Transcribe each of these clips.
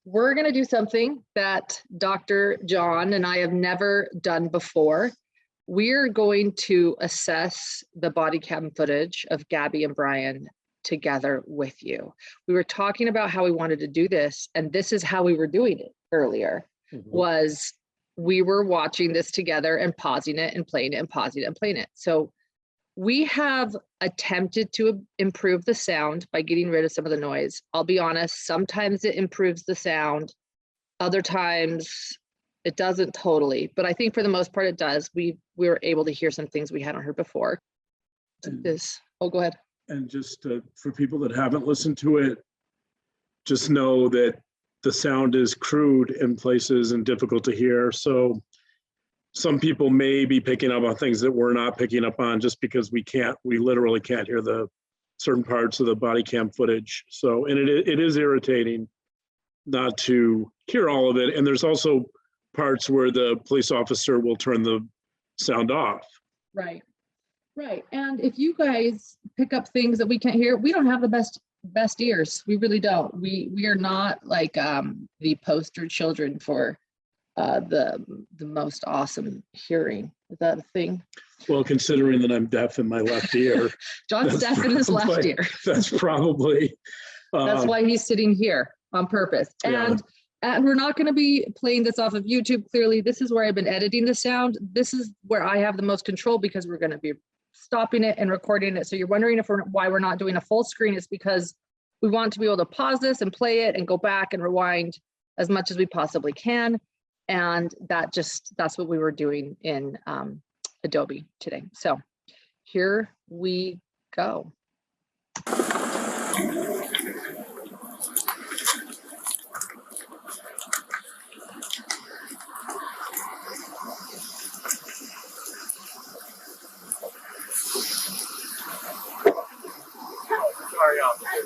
we're going to do something that Dr. John and I have never done before. We're going to assess the body cam footage of Gabby and Brian together with you. We were talking about how we wanted to do this, and this is how we were doing it earlier, was we were watching this together and pausing it and playing it and pausing it and playing it. So we have attempted to improve the sound by getting rid of some of the noise. I'll be honest, sometimes it improves the sound, other times it doesn't totally, but I think for the most part it does. We were able to hear some things we hadn't heard before. Go ahead. And just for people that haven't listened to it, just know that the sound is crude in places and difficult to hear. So some people may be picking up on things that we're not picking up on just because we literally can't hear the certain parts of the body cam footage. So, and it is irritating not to hear all of it. And there's also parts where the police officer will turn the sound off. Right. Right. And if you guys pick up things that we can't hear, we don't have the best ears. We really don't. We are not like the poster children for the most awesome hearing. Is that a thing? Well, considering that I'm deaf in my left ear. John's deaf in his left ear. That's probably. That's why he's sitting here on purpose. Yeah. And we're not going to be playing this off of YouTube. Clearly, this is where I've been editing the sound. This is where I have the most control because we're going to be stopping it and recording it. So you're wondering why we're not doing a full screen. It's because we want to be able to pause this and play it and go back and rewind as much as we possibly can. And that's what we were doing in Adobe today. So here we go.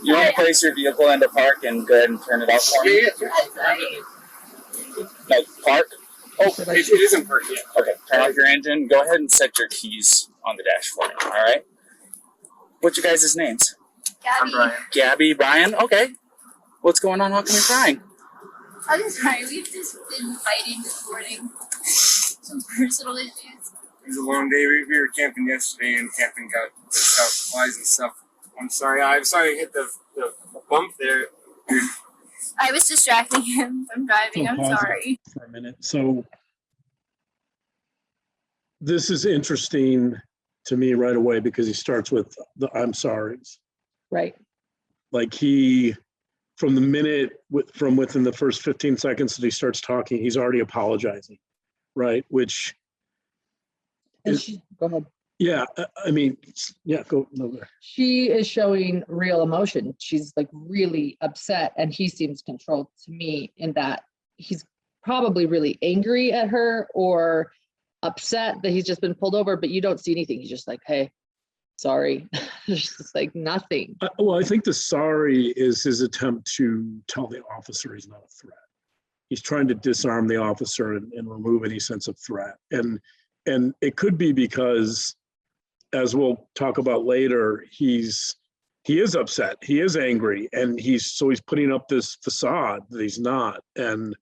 You want to place your vehicle into park and go ahead and turn it off for me? No, park? Oh, it isn't park yet. Okay, turn off your engine. Go ahead and set your keys on the dash for me, all right? What's your guys' names? Gabby. I'm Brian. Gabby, Brian? Okay. What's going on? How come you're crying? I'm sorry, we've just been fighting this morning. Some personal issues. It was a long day. We were camping yesterday and camping got flies and stuff. I'm sorry I hit the bump there. I was distracting him from driving. I'm sorry. For a minute. So this is interesting to me right away because he starts with the I'm sorry's. Right. Like from the minute, from within the first 15 seconds that he starts talking, he's already apologizing, right? Which go ahead. Yeah, I mean, yeah, go over. She is showing real emotion. She's like really upset, and he seems controlled to me in that he's probably really angry at her or upset that he's just been pulled over, but you don't see anything. He's just like, hey, sorry. It's just like nothing. Well, I think the sorry is his attempt to tell the officer he's not a threat. He's trying to disarm the officer and remove any sense of threat. And it could be because, as we'll talk about later, he is upset, he is angry, and he's putting up this facade that he's not. And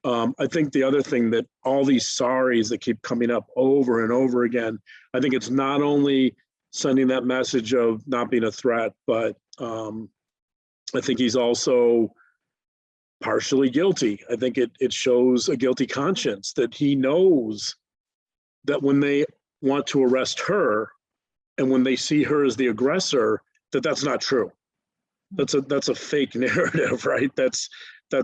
I think the other thing that all these sorries that keep coming up over and over again, I think it's not only sending that message of not being a threat, but I think he's also partially guilty. I think it shows a guilty conscience that he knows that when they want to arrest her and when they see her as the aggressor, that's not true. That's a fake narrative, right? That's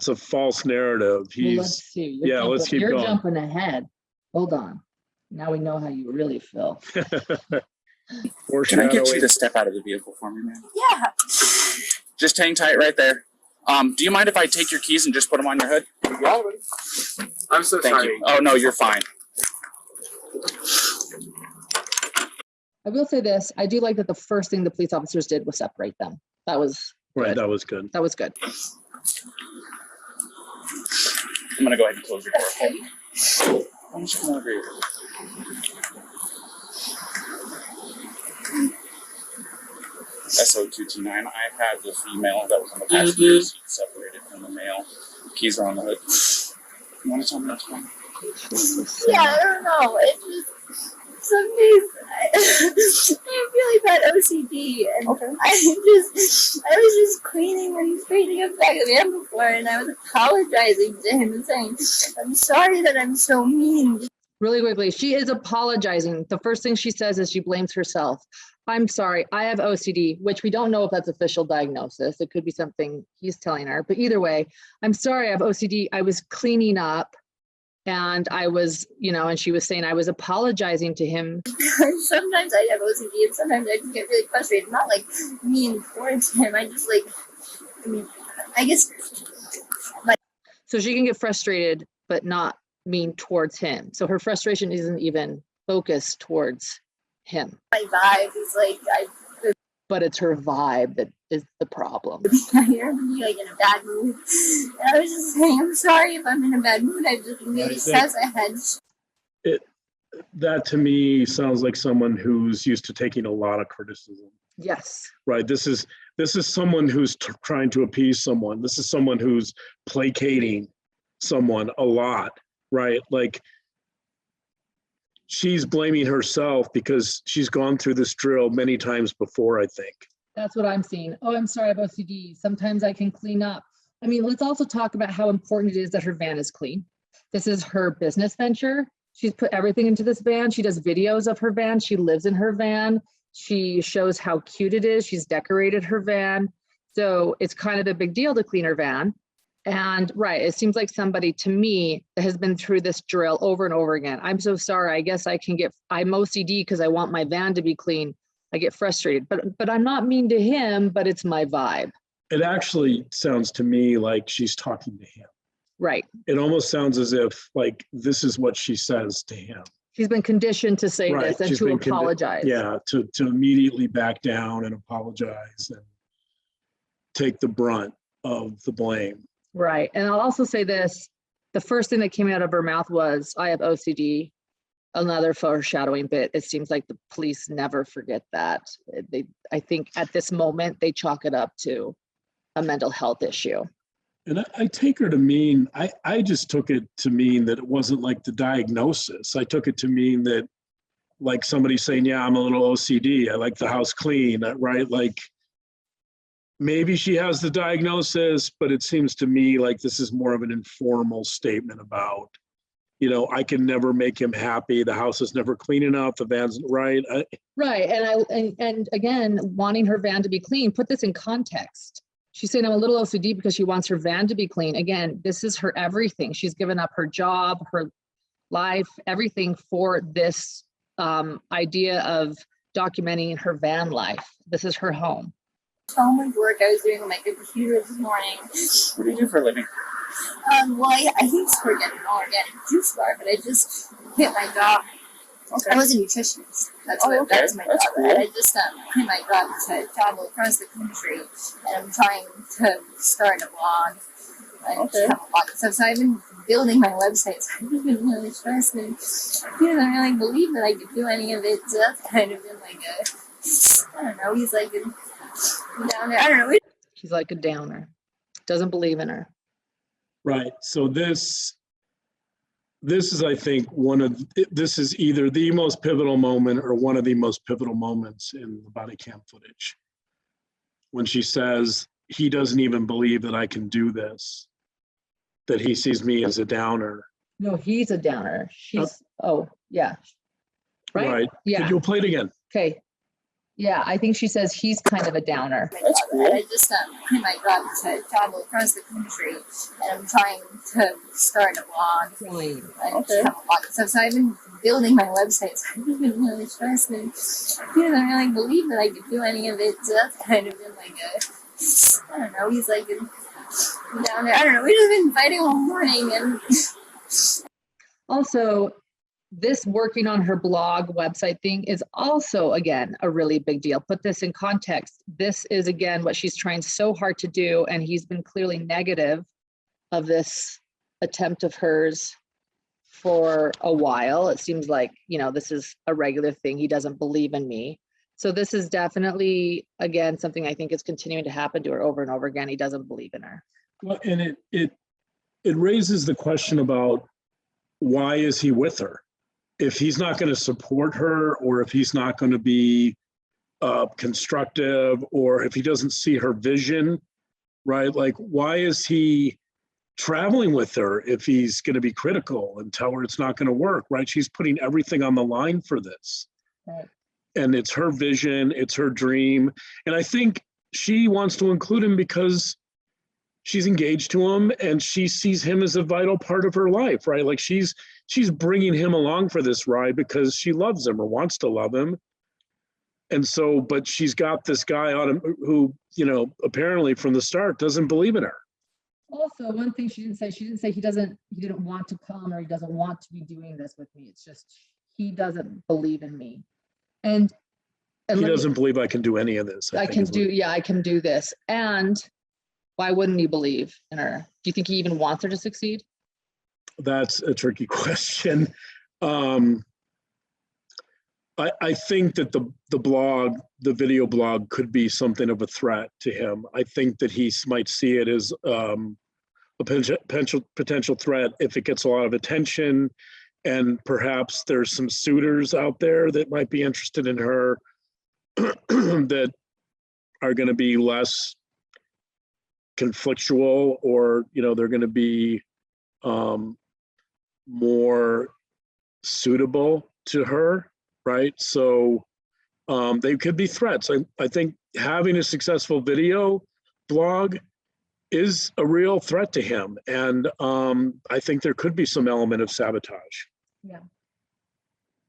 a false narrative. Well, let's see. Let's keep going. You're jumping ahead. Hold on. Now we know how you really feel. Can I get you to step out of the vehicle for me, man? Yeah. Just hang tight right there. Do you mind if I take your keys and just put them on your hood? Yeah, I'm so Thank sorry. you. Oh, no, you're fine. I will say this. I do like that the first thing the police officers did was separate them. That was Right, good. that was good. That was good. I'm going to go ahead and close your door. Okay? Why don't you come over here? SO229, I had the female that was on the passenger seat separated from the male. Keys are on the hood. You want to tell me what's wrong? Yeah, I don't know. It just some days I have really bad OCD, and Okay. I was just cleaning when he's painting up back of the van before, and I was apologizing to him and saying, "I'm sorry that I'm so mean." Really quickly, she is apologizing. The first thing she says is she blames herself. I'm sorry, I have OCD, which we don't know if that's official diagnosis. It could be something he's telling her, but either way, I'm sorry, I have OCD. I was cleaning up and I was, and she was saying I was apologizing to him. Sometimes I have OCD, and sometimes I can get really frustrated. Not like mean towards him. I just I guess. So she can get frustrated, but not mean towards him. So her frustration isn't even focused towards him. My vibe is like But it's her vibe that is the problem. you're like in a bad mood. And I was just saying, I'm sorry if I'm in a bad mood. I just really stress ahead. That to me sounds like someone who's used to taking a lot of criticism. Yes. Right. This is someone who's trying to appease someone. This is someone who's placating someone a lot. Right. Like, she's blaming herself because she's gone through this drill many times before, I think. That's what I'm seeing. Oh, I'm sorry, I have OCD. Sometimes I can clean up. I mean, let's also talk about how important it is that her van is clean. This is her business venture. She's put everything into this van. She does videos of her van. She lives in her van. She shows how cute it is. She's decorated her van. So it's kind of a big deal to clean her van. And right, it seems like somebody to me has been through this drill over and over again. I'm so sorry. I guess I'm OCD because I want my van to be clean. I get frustrated, but I'm not mean to him, but it's my vibe. It actually sounds to me like she's talking to him. Right. It almost sounds as if like this is what she says to him. She's been conditioned to say Right. this and She's to been apologize. to immediately back down and apologize and take the brunt of the blame. Right. And I'll also say this, the first thing that came out of her mouth was, I have OCD, another foreshadowing bit. It seems like the police never forget that. I think at this moment, they chalk it up to a mental health issue. And I take her to mean, I just took it to mean that it wasn't like the diagnosis. I took it to mean that like somebody saying, yeah, I'm a little OCD. I like the house clean, right? Like, maybe she has the diagnosis, but it seems to me like this is more of an informal statement about, I can never make him happy. The house is never clean enough. The van's right. Right. And again, wanting her van to be clean, put this in context. She's saying I'm a little OCD because she wants her van to be clean. Again, this is her everything. She's given up her job, her life, everything for this idea of documenting her van life. This is her home. So much work I was doing on my computer this morning. What do you do for a living? Well, I used to work at an organic juice bar, but I just quit my job. Okay. I was a nutritionist. That's Oh, okay. that's my That's job. cool. And I just quit my job to travel across the country, and I'm trying to start a blog. Okay. Have a blog and stuff. So I've been building my website. So I've been really stressed, and he doesn't really believe that I could do any of it. So that's kind of been like I don't know. He's like down there. I don't know. She's like a downer. Doesn't believe in her. Right. So this is, I think, this is either the most pivotal moment or one of the most pivotal moments in the body cam footage. When she says, he doesn't even believe that I can do this, that he sees me as a downer. No, he's a downer. She's, oh, yeah. Right? Yeah. You'll play it again. Okay. Yeah, I think she says he's kind of a downer. That's cool. I just quit my job to travel across the country, and I'm trying to start a blog. Right. And Okay. have a blog and stuff. So I've been building my website. So I've been really stressed, and he doesn't really believe that I could do any of it. So that's kind of been like I don't know. He's like down there. I don't know. We've just been fighting all morning, and Also, this working on her blog website thing is also, again, a really big deal. Put this in context. This is, again, what she's trying so hard to do. And he's been clearly negative of this attempt of hers for a while. It seems like, this is a regular thing. He doesn't believe in me. So this is definitely, again, something I think is continuing to happen to her over and over again. He doesn't believe in her. Well, and it raises the question about why is he with her? If he's not going to support her, or if he's not going to be constructive, or if he doesn't see her vision, right? Like, why is he traveling with her if he's going to be critical and tell her it's not going to work, right? She's putting everything on the line for this. Right. And it's her vision, it's her dream. And I think she wants to include him because she's engaged to him and she sees him as a vital part of her life, right? Like she's bringing him along for this ride because she loves him or wants to love him. And so, but she's got this guy on him who, you know, apparently from the start doesn't believe in her. Also, one thing she didn't say he didn't want to come, or he doesn't want to be doing this with me. It's just, he doesn't believe in me. And He doesn't believe I can do any of this. I can do this. And why wouldn't he believe in her? Do you think he even wants her to succeed? That's a tricky question. I think that the video blog could be something of a threat to him. I think that he might see it as a potential threat if it gets a lot of attention, and perhaps there's some suitors out there that might be interested in her that are going to be less conflictual, or, you know, they're going to be more suitable to her, right? So they could be threats. I think having a successful video blog is a real threat to him. And I think there could be some element of sabotage. Yeah.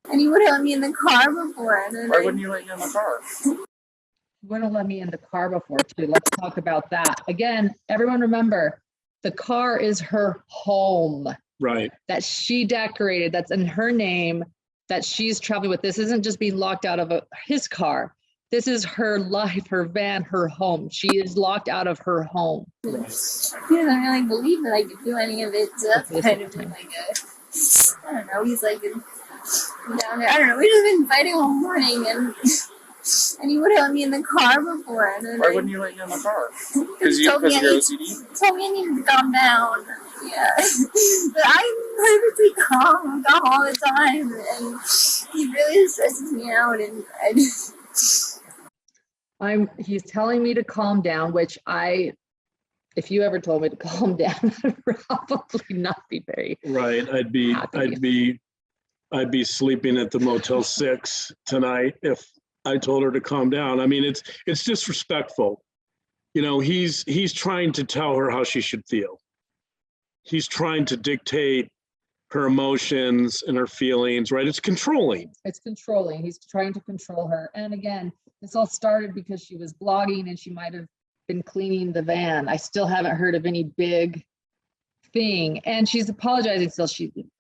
And he would let me in the car before. Why wouldn't you let you in the car? You wouldn't let me in the car before too. Let's talk about that. Again, everyone remember, the car is her home. Right. That she decorated, that's in her name, that she's traveling with. This isn't just being locked out of his car. This is her life, her van, her home. She is locked out of her home. He doesn't really believe that I could do any of it. So that's kind of been like I don't know, he's like down there. I don't know, we've just been fighting all morning, and he would let me in the car before. And why wouldn't you let you in the car? Because of your OCD? Told me I needed to calm down. Yeah. But I'm perfectly calm all the time, and he really stresses me out, and he's telling me to calm down, which if you ever told me to calm down, I'd probably not be very right. I'd be sleeping at the Motel 6 tonight if I told her to calm down. I mean, it's disrespectful. You know, he's trying to tell her how she should feel. He's trying to dictate her emotions and her feelings, right? It's controlling. It's controlling. He's trying to control her. And again, this all started because she was blogging and she might have been cleaning the van. I still haven't heard of any big thing. And she's apologizing still.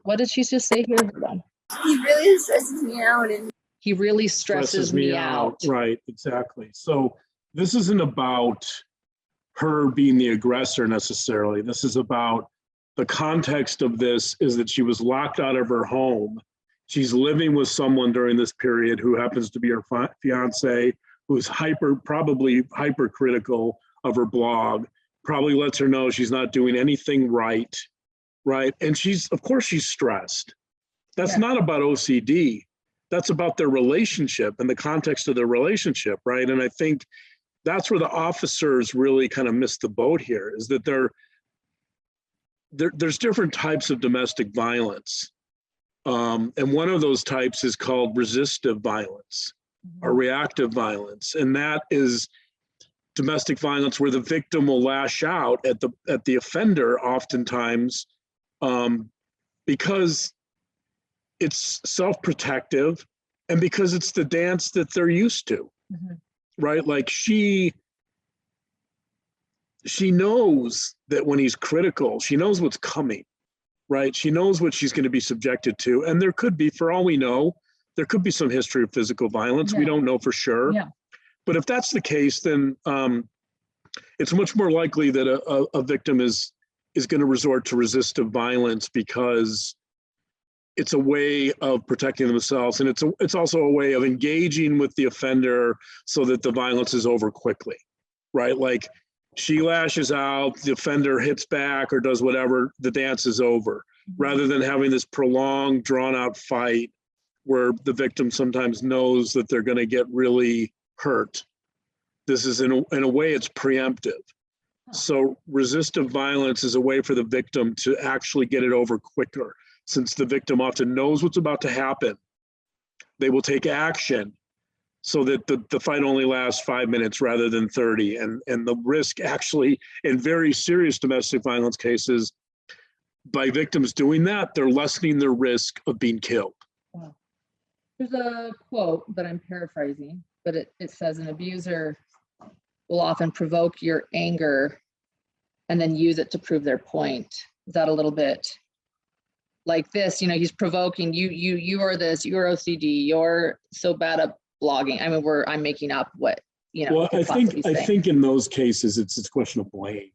What did she just say here? He really stresses me out. And he really stresses me out. Right, exactly. So this isn't about her being the aggressor necessarily. This is about the context of this is that she was locked out of her home. She's living with someone during this period who happens to be her fiance, who's probably hypercritical of her blog, probably lets her know she's not doing anything right? And of course she's stressed. That's not about OCD. That's about their relationship and the context of their relationship, right? And I think that's where the officers really kind of missed the boat here, is that there's different types of domestic violence. And one of those types is called resistive violence or reactive violence. And that is domestic violence where the victim will lash out at the offender oftentimes because it's self-protective and because it's the dance that they're used to, right? Like she knows that when he's critical, she knows what's coming, right? She knows what she's going to be subjected to. And there could be, for all we know, there could be some history of physical violence. We don't know for sure. Yeah. But if that's the case, then it's much more likely that a victim is going to resort to resistive violence because it's a way of protecting themselves. And it's also a way of engaging with the offender so that the violence is over quickly, right? Like she lashes out, the offender hits back or does whatever, the dance is over, rather than having this prolonged, drawn out fight where the victim sometimes knows that they're going to get really hurt. This is in a way, it's preemptive. So resistive violence is a way for the victim to actually get it over quicker. Since the victim often knows what's about to happen, they will take action so that the fight only lasts 5 minutes rather than 30. And the risk actually, in very serious domestic violence cases, by victims doing that, they're lessening their risk of being killed. Wow. There's a quote that I'm paraphrasing, but it says an abuser will often provoke your anger and then use it to prove their point. Is that a little bit like this? You know, he's provoking you are this, you're OCD, you're so bad at blogging. I mean, I'm making up what, you know. Well, I think in those cases, it's a question of blame.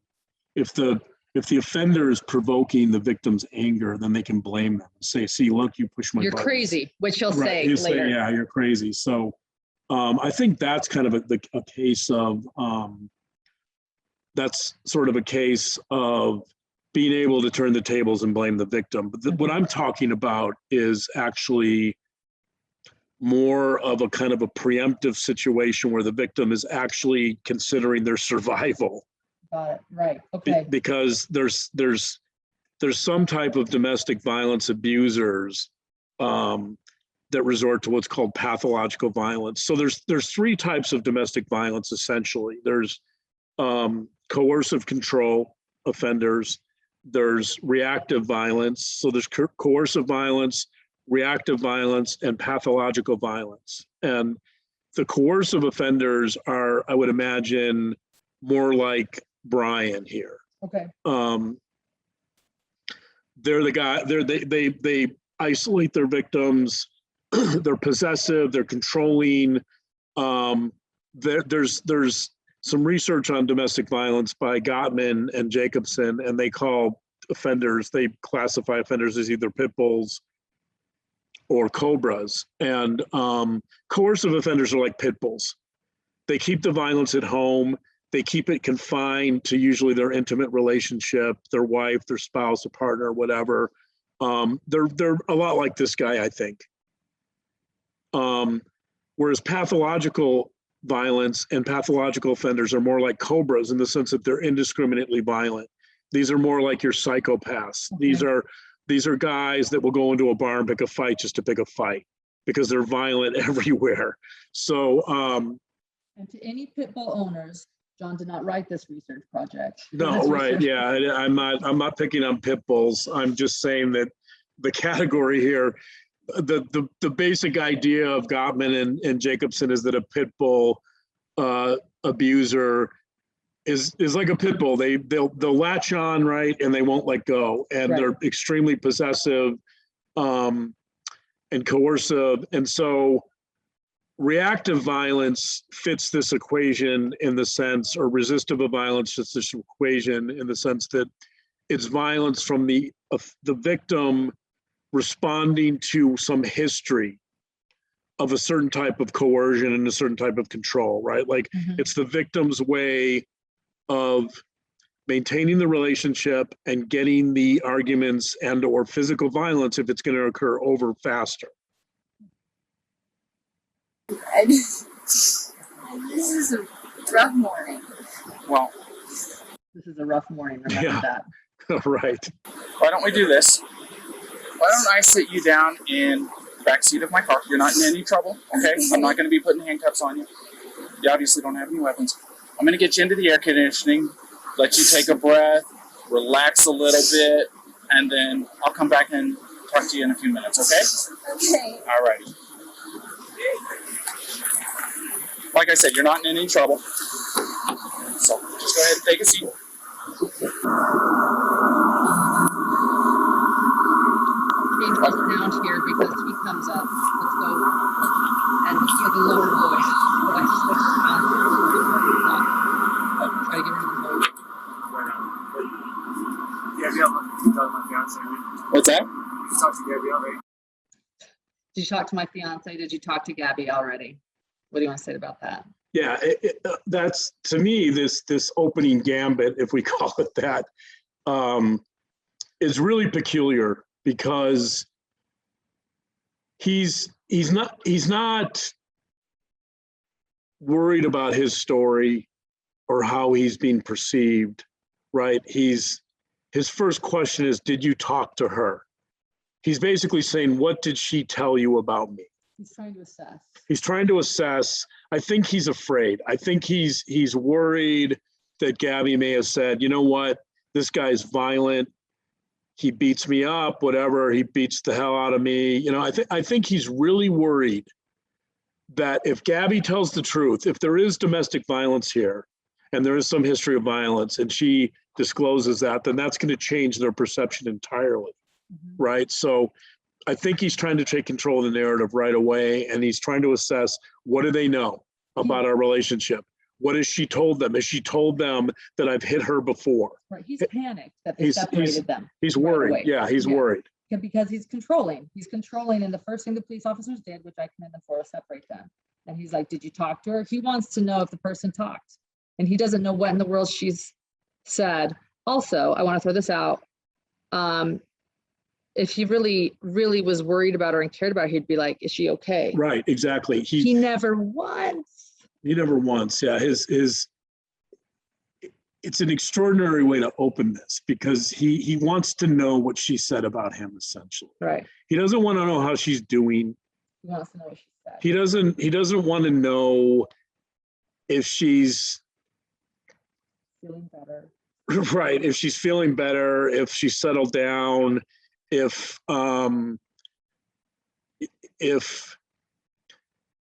If the offender is provoking the victim's anger, then they can blame them. Say, see, look, you push my You're buttons. Crazy, which he'll Right. say You later. say, yeah, you're crazy. So I think that's kind of a case of, that's sort of a case of being able to turn the tables and blame the victim. But what I'm talking about is actually more of a kind of a preemptive situation where the victim is actually considering their survival. Got it. Right. Okay. Because there's some type of domestic violence abusers that resort to what's called pathological violence. So there's three types of domestic violence essentially. There's coercive control offenders. There's reactive violence. So there's coercive violence, reactive violence, and pathological violence. And the coercive offenders are, I would imagine, more like Brian here. Okay. They're the guy. They isolate their victims. They're possessive. They're controlling. There's some research on domestic violence by Gottman and Jacobson, and they classify offenders as either pit bulls or cobras. And coercive offenders are like pit bulls. They keep the violence at home. They keep it confined to usually their intimate relationship, their wife, their spouse, a partner, whatever. They're a lot like this guy, I think. Whereas pathological violence and pathological offenders are more like cobras in the sense that they're indiscriminately violent. These are more like your psychopaths. Okay. These are guys that will go into a bar and pick a fight just to pick a fight because they're violent everywhere. So, and to any pit bull owners, John did not write this research project. No, right? Yeah, I'm not picking on pit bulls. I'm just saying that the category here, the basic idea of Gottman and Jacobson is that a pit bull abuser is like a pit bull. They'll latch on, right, and they won't let go, and right. They're extremely possessive and coercive, and so reactive violence fits this equation in the sense, or resistive violence fits this equation in the sense that it's violence from the victim responding to some history of a certain type of coercion and a certain type of control, right? Like it's the victim's way of maintaining the relationship and getting the arguments and or physical violence, if it's going to occur, over faster. This is a rough morning. Well, this is a rough morning. Remember that. Right. Why don't we do this? Why don't I sit you down in the back seat of my car? You're not in any trouble, okay? I'm not going to be putting handcuffs on you. You obviously don't have any weapons. I'm going to get you into the air conditioning, let you take a breath, relax a little bit, and then I'll come back and talk to you in a few minutes, okay? Okay. All righty. Like I said, you're not in any trouble. So just go ahead and take a seat. Change my sound here because he comes up. Let's go. And hear the lower voice. But I just like to sound try to get rid of the lower. What's that? Did you talk to my fiance? Did you talk to Gabby already? What do you want to say about that? Yeah, that's, to me, this opening gambit, if we call it that, is really peculiar because he's not worried about his story or how he's being perceived, right? His first question is, did you talk to her? He's basically saying, what did she tell you about me? He's trying to assess. He's trying to assess. I think he's afraid. I think he's worried that Gabby may have said, you know what, this guy's violent. He beats me up, whatever. He beats the hell out of me. You know, I think he's really worried that if Gabby tells the truth, if there is domestic violence here, and there is some history of violence, and she discloses that, then that's going to change their perception entirely, right? So I think he's trying to take control of the narrative right away, and he's trying to assess, what do they know about our relationship? What has she told them? Has she told them that I've hit her before? Right. He's panicked that they separated them. He's worried. Right away. Yeah, he's worried. Because he's controlling. He's controlling, and the first thing the police officers did, which I commend them for, is separate them. And he's like, did you talk to her? He wants to know if the person talked. And he doesn't know what in the world she's said. Also, I want to throw this out. If he really, really was worried about her and cared about her, he'd be like, is she okay? Right, exactly. He never once. He never once, yeah. It's an extraordinary way to open this because he wants to know what she said about him, essentially. Right. He doesn't want to know how she's doing. He wants to know what she said. He doesn't want to know if she's feeling better. Right, if she's feeling better, if she's settled down, if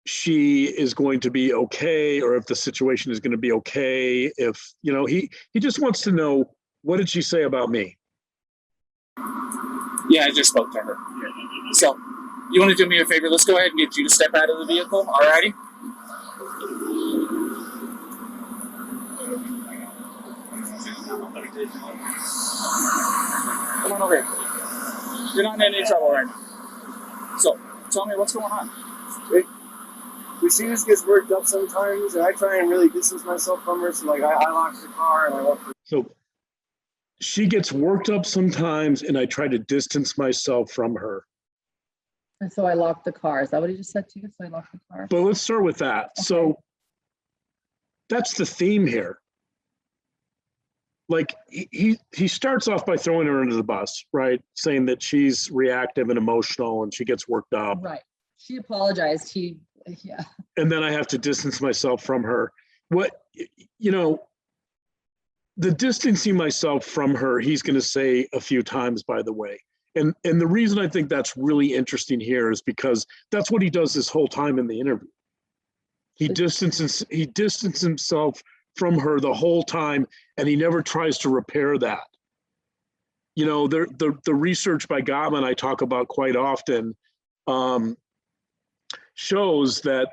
she is going to be okay, or if the situation is going to be okay. If, you know, he just wants to know, what did she say about me? Yeah, I just spoke to her. So, you want to do me a favor? Let's go ahead and get you to step out of the vehicle, alrighty? Come on over here. You're not in any trouble right now. So, tell me what's going on. She just gets worked up sometimes, and I try and really distance myself from her. So, like, I lock the car and I walk. So, she gets worked up sometimes, and I try to distance myself from her. And so I locked the car. Is that what he just said to you? So I locked the car. But let's start with that. Okay. So that's the theme here. Like he starts off by throwing her under the bus, right? Saying that she's reactive and emotional and she gets worked up. Right. She apologized. Yeah. And then I have to distance myself from her. The distancing myself from her, he's going to say a few times, by the way. And the reason I think that's really interesting here is because that's what he does this whole time in the interview. He distances himself from her the whole time, and he never tries to repair that. You know, the research by Gottman I talk about quite often shows that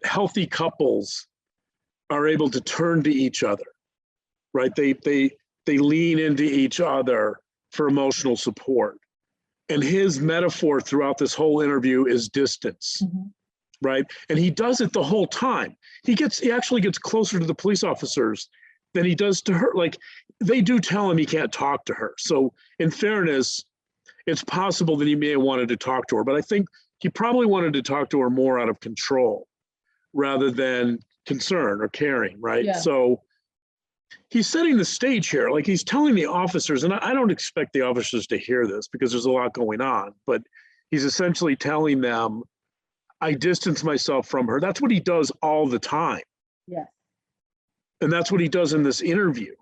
healthy couples are able to turn to each other, right? They lean into each other for emotional support. And his metaphor throughout this whole interview is distance, right? And he does it the whole time. He actually gets closer to the police officers than he does to her. Like, they do tell him he can't talk to her. So in fairness, it's possible that he may have wanted to talk to her, but I think he probably wanted to talk to her more out of control rather than concern or caring, right? Yeah. So he's setting the stage here. Like, he's telling the officers, and I don't expect the officers to hear this because there's a lot going on, but he's essentially telling them, I distance myself from her. That's what he does all the time. Yeah. And that's what he does in this interview.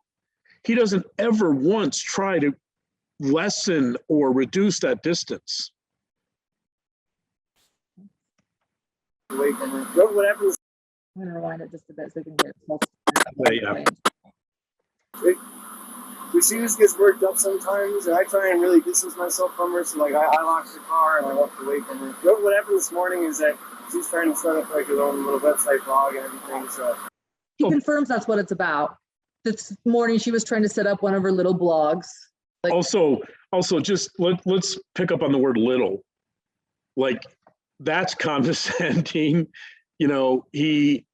He doesn't ever once try to lessen or reduce that distance. Away from her. Whatever. I'm going to rewind it just a bit so we can hear it. Yeah. She just gets worked up sometimes, and I try and really distance myself from her. So, like, I lock the car and I walk away from her. What happened this morning is that she's trying to set up like her own little website blog and everything. So he confirms that's what it's about. This morning she was trying to set up one of her little blogs. Like, also, just let's pick up on the word little. Like, that's condescending. You know, he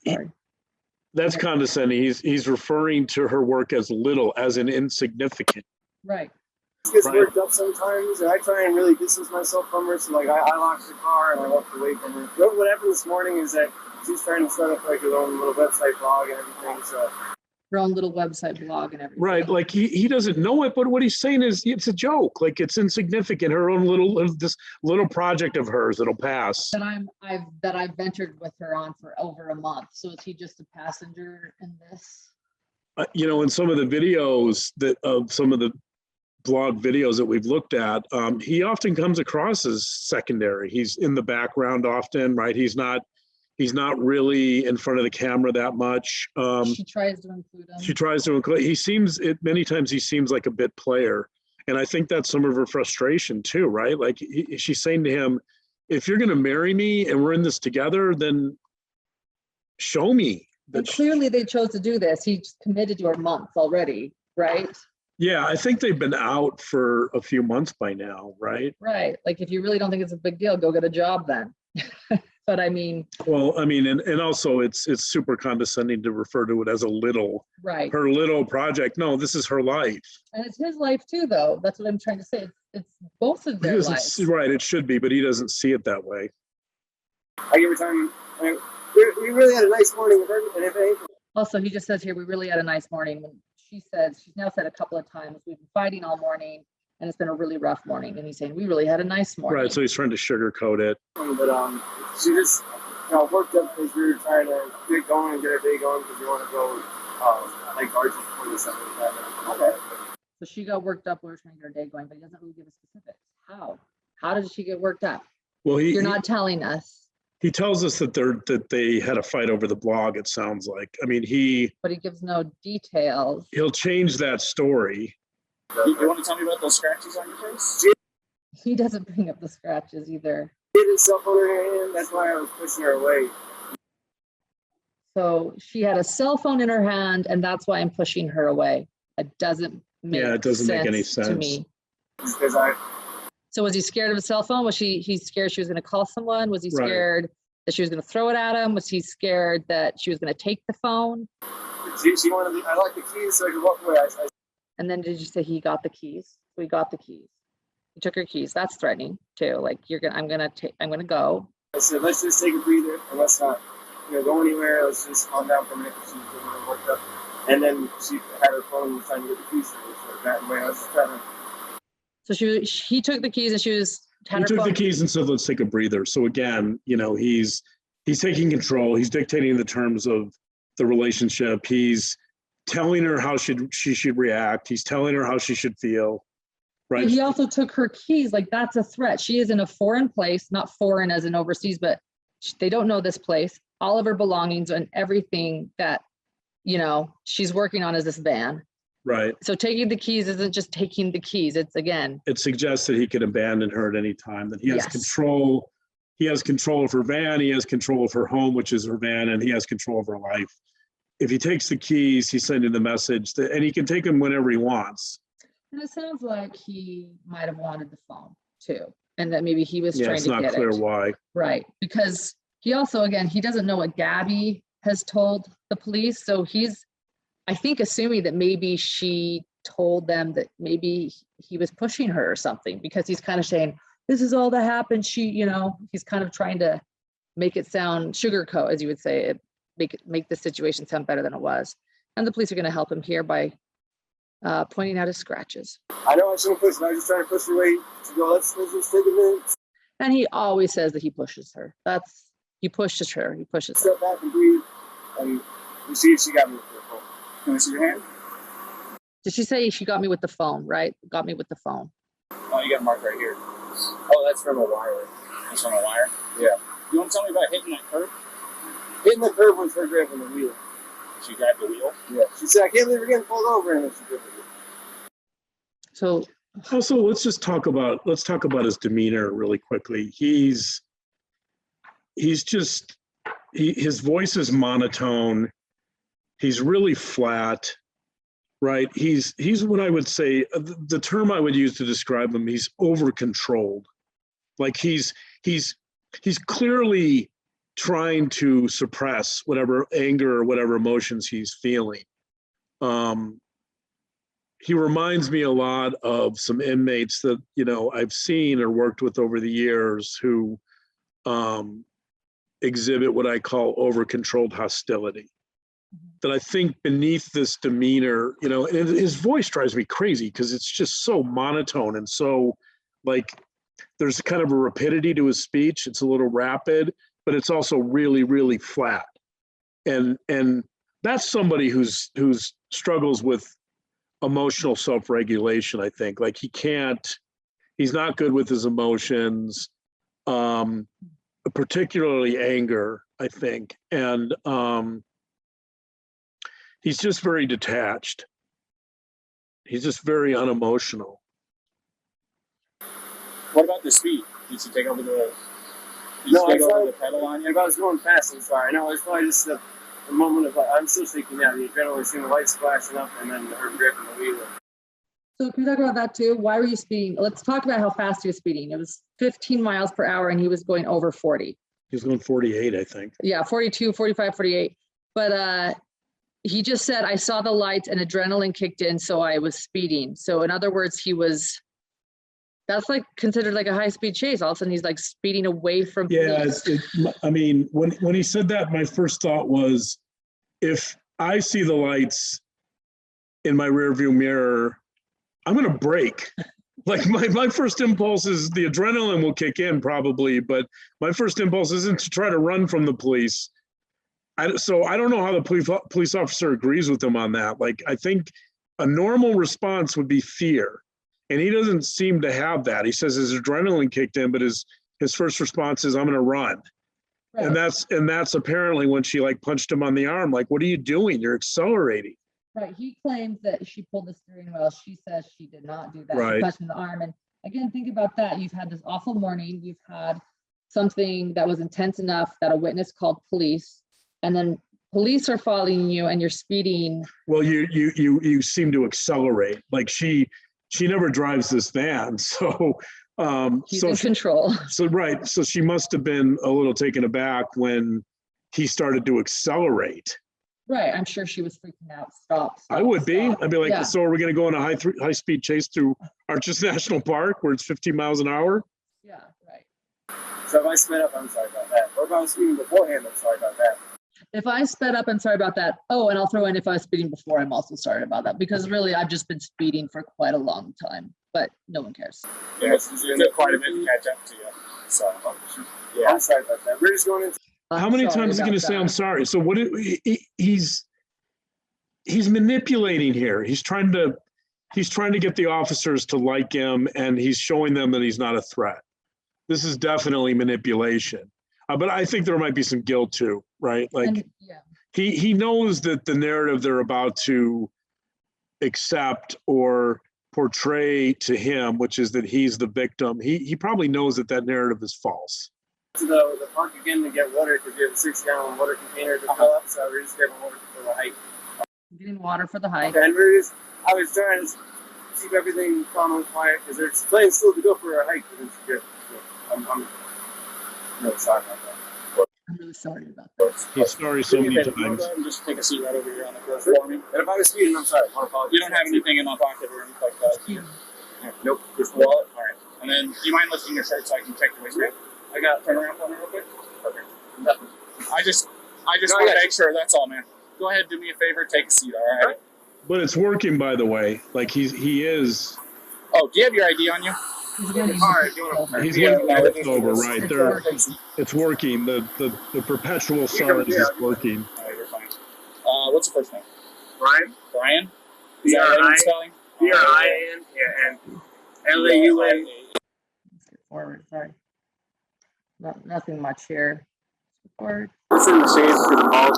Sorry. That's condescending. He's referring to her work as little, as in insignificant. Right. Gets worked up sometimes, and I try and really distance myself from her. So like I locked the car and I walked away from her. What happened this morning is that she's trying to start up like her own little website blog and everything. So Her own little website blog and everything. Right, like he doesn't know it, but what he's saying is it's a joke. Like it's insignificant. Her own this little project of hers that'll pass. That I've ventured with her on for over a month. So is he just a passenger in this? You know, in some of the videos some of the blog videos that we've looked at, he often comes across as secondary. He's in the background often, right? He's not really in front of the camera that much. She tries to include him. She tries to include. Many times he seems like a bit player, and I think that's some of her frustration too, right? Like she's saying to him, "If you're going to marry me and we're in this together, then show me." But clearly, they chose to do this. He's committed to her month already, right? Yeah, I think they've been out for a few months by now, right? Right. Like if you really don't think it's a big deal, go get a job then. But I mean. Well, I mean, and also it's super condescending to refer to it as a little. Right. Her little project. No, this is her life. And it's his life too, though. That's what I'm trying to say. It's both of their lives. Right, it should be, but he doesn't see it that way. I give her time. We really had a nice morning with her, and if anything. Also, he just says here, we really had a nice morning. When she's now said a couple of times, we've been fighting all morning and it's been a really rough morning. And he's saying, we really had a nice morning. Right, so he's trying to sugarcoat it. But she just worked up because we were trying to get going and get our day going because we want to go like arches before this stuff like that. Okay. So she got worked up when we were trying to get our day going, but he doesn't really give us specifics. How did she get worked up? Well, you're not telling us. He tells us that they had a fight over the blog, it sounds like. I mean, but he gives no details. He'll change that story. You want to tell me about those scratches on your face? He doesn't bring up the scratches either. She had his cell phone in her hand, that's why I was pushing her away. So she had a cell phone in her hand, and that's why I'm pushing her away. It doesn't make any sense to me. So was he scared of his cell phone? Was he scared she was going to call someone? Was he scared that she was going to throw it at him? Was he scared that she was going to take the phone? She wanted I like the keys so I could walk away. And then did you say he got the keys? We got the keys. He took her keys. That's threatening too. Like I'm gonna go. I said, let's just take a breather and let's not go anywhere. Let's just calm down for a minute. She was getting worked up. And then she had her phone trying to get the keys. So that way I was just trying to. So he took the keys and he took the keys and said, let's take a breather. So again, he's taking control. He's dictating the terms of the relationship. He's telling her how she should react. He's telling her how she should feel. Right. He also took her keys. Like that's a threat. She is in a foreign place, not foreign as in overseas, but they don't know this place. All of her belongings and everything that, she's working on is this van. Right. So taking the keys isn't just taking the keys. It's it suggests that he could abandon her at any time, that he has control. He has control of her van. He has control of her home, which is her van, and he has control of her life. If he takes the keys, he's sending the message and he can take them whenever he wants. And it sounds like he might have wanted the phone too. And that maybe he was trying to get it. It's not clear why. Right. Because he also, again, he doesn't know what Gabby has told the police. So he's, I think, assuming that maybe she told them that maybe he was pushing her or something, because he's kind of saying, this is all that happened. He's kind of trying to make it sound sugarcoat, as you would say, make the situation sound better than it was. And the police are going to help him here by pointing out his scratches. I know I shouldn't push, but I was just trying to push her away to go, let's just take a minute. And he always says that he pushes her. He pushes her. Step back and breathe. And you see she got me with the phone. Can I see your hand? Did she say she got me with the phone, right? Got me with the phone. Oh, you got a mark right here. Oh, that's from a wire. That's from a wire? Yeah. You want to tell me about hitting that curb? Hitting the curb was her grabbing the wheel. She grabbed the wheel? Yeah. She said, I can't believe we're getting pulled over. And then she grabbed the wheel. So also, let's talk about his demeanor really quickly. His voice is monotone. He's really flat, right? He's what I would say, the term I would use to describe him, he's over-controlled. Like he's clearly, he doesn't know what he's doing. He's trying to trying to suppress whatever anger or whatever emotions he's feeling. He reminds me a lot of some inmates that, you know, I've seen or worked with over the years who exhibit what I call over-controlled hostility. That I think beneath this demeanor, you know, and his voice drives me crazy because it's just so monotone and so, like, there's kind of a rapidity to his speech. It's a little rapid, but it's also really, really flat. And that's somebody who's struggles with emotional self-regulation, I think. Like, he's not good with his emotions, particularly anger, I think. And he's just very detached. He's just very unemotional. What about the speed? Did you take over the? No, I over thought the pedal on you. if I was going fast, I'm sorry. No, it's probably just a moment of like, I'm still shaking now. The adrenaline, seeing the lights flashing up, and then her gripping the wheel. So can we talk about that too? Why were you speeding? Let's talk about how fast he was speeding. It was 15 miles per hour and he was going over 40. He was going 48, I think. Yeah, 42, 45, 48. But he just said, I saw the lights and adrenaline kicked in, so I was speeding. So in other words, that's like considered like a high-speed chase. All of a sudden he's like speeding away from police. I mean, when he said that, my first thought was, if I see the lights in my rearview mirror, I'm going to brake. Like my first impulse is the adrenaline will kick in probably, but my first impulse isn't to try to run from the police. So I don't know how the police officer agrees with him on that. Like, I think a normal response would be fear. And he doesn't seem to have that. He says his adrenaline kicked in, but his first response is, I'm going to run. Right. And that's apparently when she like punched him on the arm. Like, what are you doing? You're accelerating. Right. He claims that she pulled the steering wheel. She says she did not do that. Right. She punched him in the arm. And again, think about that. You've had this awful morning. You've had something that was intense enough that a witness called police, and then police are following you and you're speeding. Well, you seem to accelerate. Like she never drives this van. So he's in control. So right. So she must have been a little taken aback when he started to accelerate. Right. I'm sure she was freaking out. Stop. I would be. Stop. I'd be like, yeah. So are we going to go on a high speed chase through Arches National Park where it's 15 miles an hour? Yeah, right. So if I sped up, I'm sorry about that. Or if I was speeding beforehand, I'm sorry about that. If I sped up, I'm sorry about that. Oh, and I'll throw in if I was speeding before, I'm also sorry about that, because really I've just been speeding for quite a long time, but no one cares. Yeah, it's quite a bit to catch up to you. So yeah, I'm sorry about that. We're just going into. How many times is he going to say I'm sorry? So what? He's manipulating here. He's trying to get the officers to like him, and he's showing them that he's not a threat. This is definitely manipulation. But I think there might be some guilt too, right? Like, yeah. He knows that the narrative they're about to accept or portray to him, which is that he's the victim, he probably knows that narrative is false. To the park again to get water, because we have a 6-gallon water container to fill up, so we're just getting water for the hike. Getting water for the hike. And I was trying to keep everything calm and quiet, because there's plans still to go for a hike, but it's good. So I'm really sorry about that. I'm really sorry about that. He's sorry so many times. Just take a seat right over here on the floor for me. And if I was speeding, I'm sorry. You don't have anything in my pocket or anything like that? Yeah. Nope. Just wallet? All right. And then, do you mind lifting your shirt so I can check the waistband? I got turn around for me real quick. Perfect. I just want to make sure. That's all, man. Go ahead, do me a favor, take a seat. All right. But it's working, by the way. Like he is. Oh, do you have your ID on you? He's getting He's getting over right there. It's working. The perpetual sorry is working. All right, you're fine. What's your first name? Brian. Brian. Is that right spelling? B-R-I-N. Yeah, and L-A-U-N. Forward. Sorry. Nothing much here. Forward. It's in the shades to the ball.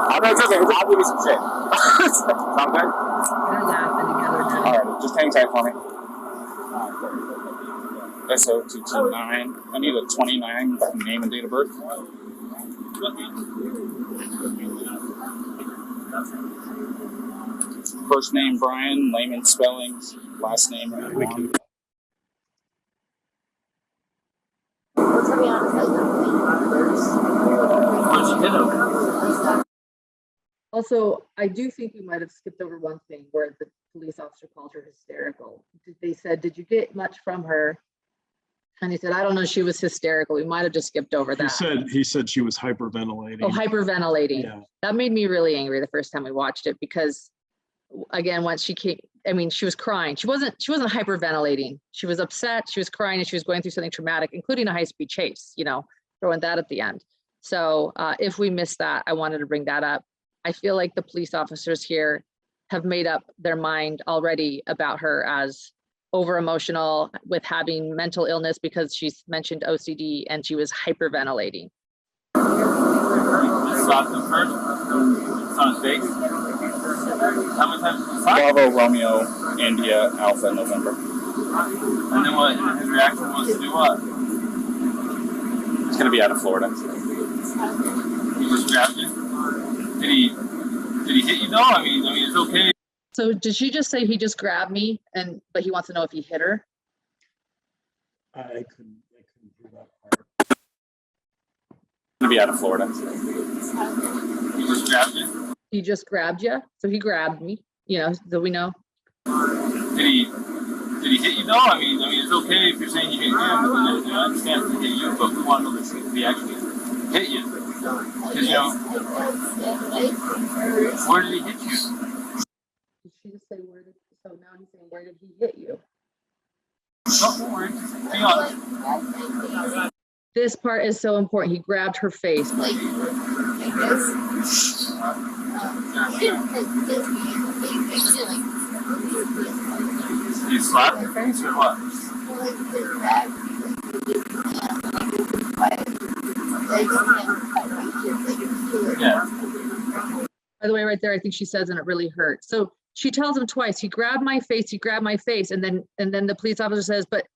I know it's okay. I'll give you some shit. Sound good? They're laughing together now. All right, just hang tight for me. SO229. I need a 29 name and date of birth. First name Brian, layman spellings, last name Juan. To be honest, I don't. Where'd you hit him? Also, I do think we might have skipped over one thing where the police officer called her hysterical. They said, did you get much from her? And he said, I don't know, she was hysterical. We might have just skipped over that. He said she was hyperventilating. Oh, hyperventilating. Yeah. That made me really angry the first time we watched it, because again, once she came, I mean, she was crying. She wasn't hyperventilating. She was upset, she was crying, and she was going through something traumatic, including a high-speed chase, you know, throwing that at the end. So if we missed that, I wanted to bring that up. I feel like the police officers here have made up their mind already about her as over emotional with having mental illness, because she's mentioned OCD and she was hyperventilating. Stopped him first. It's on his face. How many times did you stop? Bravo, Romeo, India, Alpha, November. And then what? His reaction was to do what? He's gonna be out of Florida. He just grabbed you. Did he hit you though? I mean, it's okay. So did she just say he just grabbed me, but he wants to know if he hit her? I couldn't hear that part. Gonna be out of Florida. He just grabbed you. He just grabbed you? So he grabbed me, you know, so we know. Did he hit you though? I mean, it's okay if you're saying he hit you. I understand if he hit you, but we want to know if he actually hit you. Because, you know, where did he hit you? Did she just say so now he's saying, where did he hit you? Don't worry. Be honest. This part is so important. He grabbed her face. You slapped your face or what? Yeah. By the way, right there, I think she says, and it really hurt. So she tells him twice, he grabbed my face, and then the police officer says, but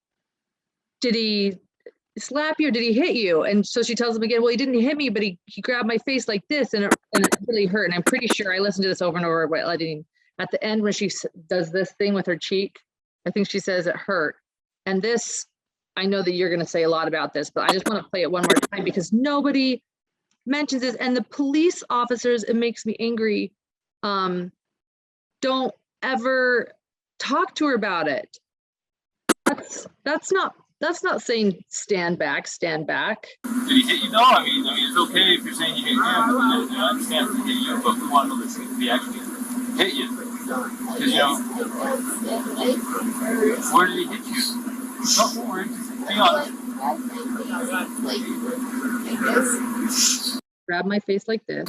did he slap you or did he hit you? And so she tells him again, well, he didn't hit me, but he grabbed my face like this, and it really hurt. And I'm pretty sure I listened to this over and over, but I didn't. At the end, when she does this thing with her cheek, I think she says it hurt. And this, I know that you're going to say a lot about this, but I just want to play it one more time because nobody mentions this. And the police officers, it makes me angry, don't ever talk to her about it. That's not saying stand back. Did he hit you though? I mean, it's okay if you're saying he hit you. I understand if he hit you, but we want to know if he actually hit you. Because, you know, where did he hit you? Don't worry. Be honest. Grab my face like this.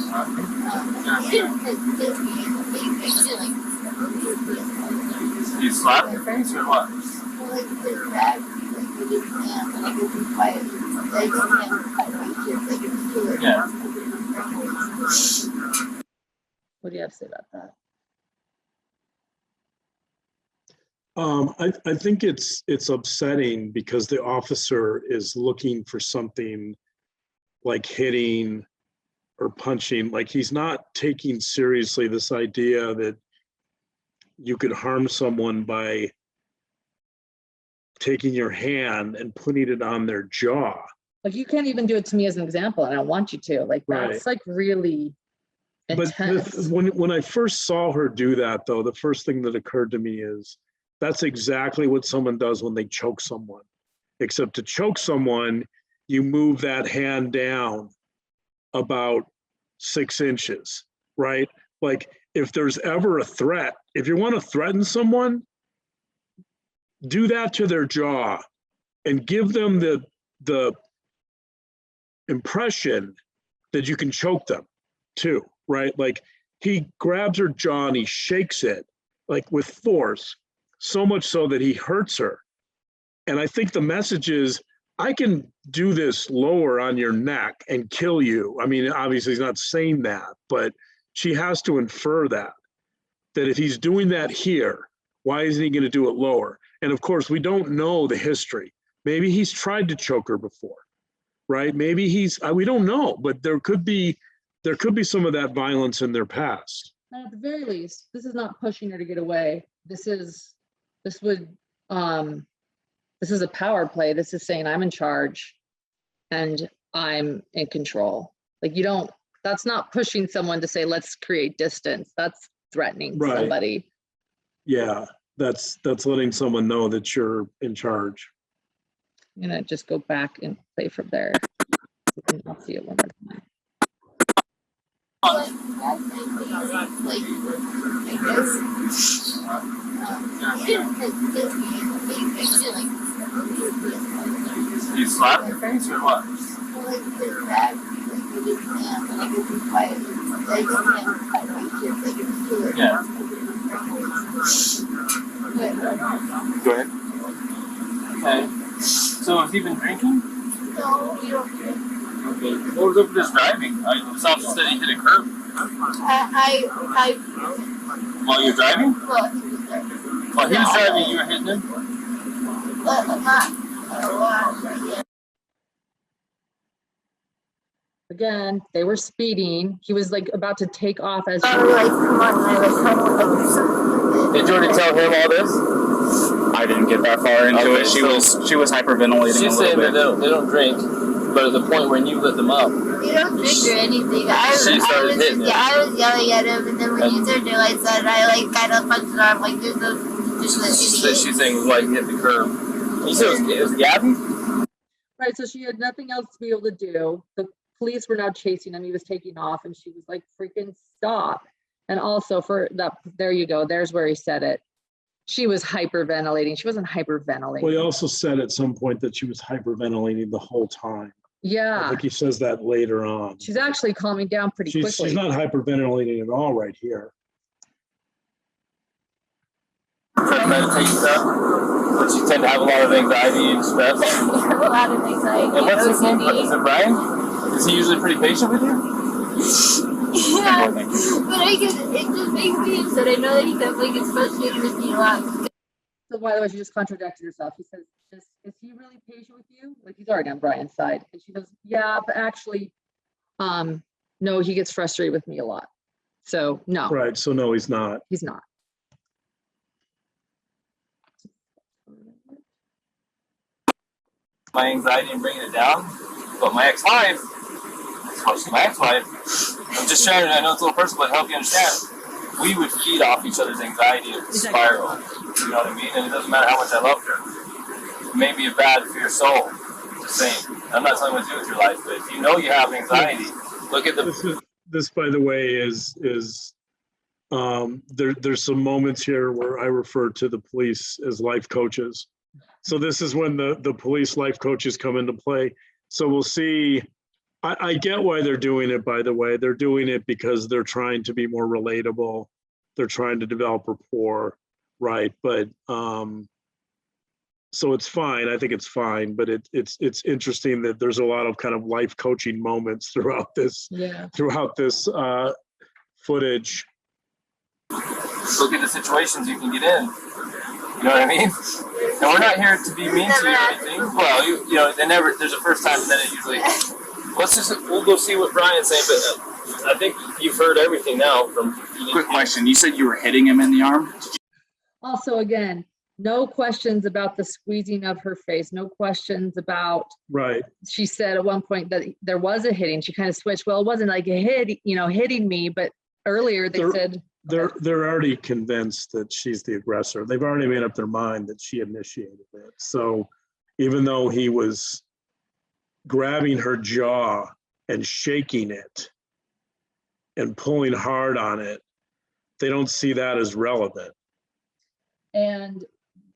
You slapped your face or what? Yeah. What do you have to say about that? I think it's upsetting because the officer is looking for something like hitting or punching. Like, he's not taking seriously this idea that you could harm someone by taking your hand and putting it on their jaw. Like, you can't even do it to me as an example, and I want you to. Like, that's right. Like really intense. But when I first saw her do that, though, the first thing that occurred to me is that's exactly what someone does when they choke someone. Except to choke someone, you move that hand down about 6 inches, right? Like, if there's ever a threat, if you want to threaten someone, do that to their jaw and give them the impression that you can choke them too, right? Like, he grabs her jaw and he shakes it like with force, so much so that he hurts her. And I think the message is, I can do this lower on your neck and kill you. I mean, obviously he's not saying that, but she has to infer that if he's doing that here, why isn't he going to do it lower? And of course, we don't know the history. Maybe he's tried to choke her before, right? Maybe we don't know, but there could be some of that violence in their past. And at the very least, this is not pushing her to get away. This is a power play. This is saying I'm in charge and I'm in control. Like you don't, that's not pushing someone to say, let's create distance. That's threatening somebody. Yeah, that's letting someone know that you're in charge. I'm gonna just go back and play from there. I'll see it one more time. You slap your face or what? Yeah. Go ahead. Okay. So has he been drinking? No, you don't drink. Okay. What was up with his driving? I saw him said he hit a curb. I While you're driving? well, he was driving. While he was driving, you were hitting him? But I'm not. Again, they were speeding. He was like about to take off as Like, come on, I was home. Did you already tell him all this? I didn't get that far into it. She was hyperventilating. She's saying that they don't drink, but at the point when you lit them up, You don't drink or anything. I was yelling at him, and then when you turned your lights on, I like kind of punched her arm like there's no just that she's saying was like hit the curb. You said it was Gabby? right. So she had nothing else to be able to do. The police were now chasing him. He was taking off, and she was like, freaking stop. And also for that, there you go. There's where he said it. She was hyperventilating. She wasn't hyperventilating. Well, he also said at some point that she was hyperventilating the whole time. Yeah. I think he says that later on. She's actually calming down pretty quickly. She's not hyperventilating at all right here. Meditate stuff, but you tend to have a lot of anxiety and stress. a lot of anxiety. And what's his name? Is it Brian? Is he usually pretty patient with you? Yeah, but it just makes me upset. I know that he definitely gets frustrated with me a lot. So by the way, she just contradicted herself. She says, is he really patient with you? Like he's already on Brian's side. And she goes, yeah, but actually, no, he gets frustrated with me a lot. So no. Right, so no, he's not. He's not. My anxiety and bringing it down, but my ex-wife, especially my ex-wife, I'm just trying to, I know it's a little personal, but help you understand, we would feed off each other's anxiety and spiral, you know what I mean? And it doesn't matter how much I loved her. It may be bad for your soul, just saying. I'm not telling you what to do with your life, but if you know you have anxiety, look at the... This by the way, is there's some moments here where I refer to the police as life coaches. So this is when the police life coaches come into play. So we'll see. I get why they're doing it, by the way. They're doing it because they're trying to be more relatable. They're trying to develop rapport, right? But so it's fine. I think it's fine, but it's interesting that there's a lot of kind of life coaching moments throughout this footage. Look at the situations you can get in. You know what I mean? And we're not here to be mean to you or anything. Well, you know, there's a first time, and then it usually. We'll go see what Brian's saying, but I think you've heard everything now from. Quick question. You said you were hitting him in the arm? Also, again, no questions about the squeezing of her face. No questions about. Right. She said at one point that there was a hitting. She kind of switched. Well, it wasn't like a hit, hitting me, but earlier they said. They're already convinced that she's the aggressor. They've already made up their mind that she initiated it. So even though he was grabbing her jaw and shaking it and pulling hard on it, they don't see that as relevant. And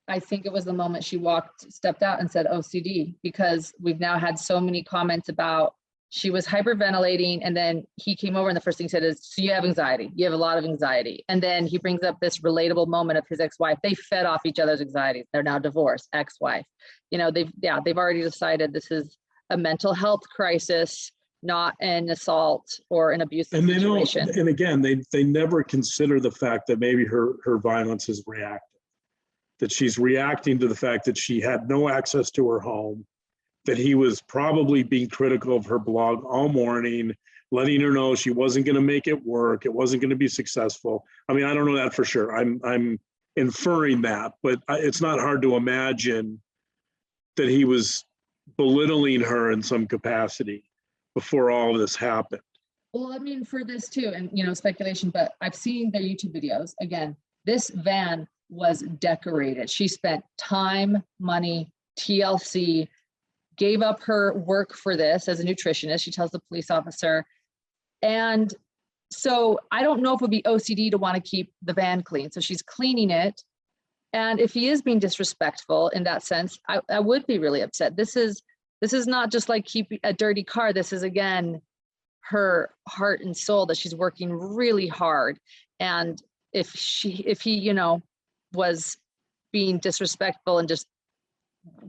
I think it was the moment she stepped out and said OCD, because we've now had so many comments about she was hyperventilating, and then he came over and the first thing he said is, so you have anxiety. You have a lot of anxiety. And then he brings up this relatable moment of his ex-wife. They fed off each other's anxieties. They're now divorced, ex-wife. They've already decided this is a mental health crisis, not an assault or an abusive situation. And again, they never consider the fact that maybe her violence is reactive, that she's reacting to the fact that she had no access to her home, that he was probably being critical of her blog all morning, letting her know she wasn't going to make it work, it wasn't going to be successful. I mean, I don't know that for sure. I'm inferring that, but it's not hard to imagine that he was belittling her in some capacity before all of this happened. Well, I mean, for this too, and speculation, but I've seen their YouTube videos. Again, this van was decorated. She spent time, money, TLC, gave up her work for this as a nutritionist. She tells the police officer. And so I don't know if it would be OCD to want to keep the van clean. So she's cleaning it. And if he is being disrespectful in that sense, I would be really upset. This is not just like keeping a dirty car. This is, again, her heart and soul, that she's working really hard. And if he was being disrespectful and just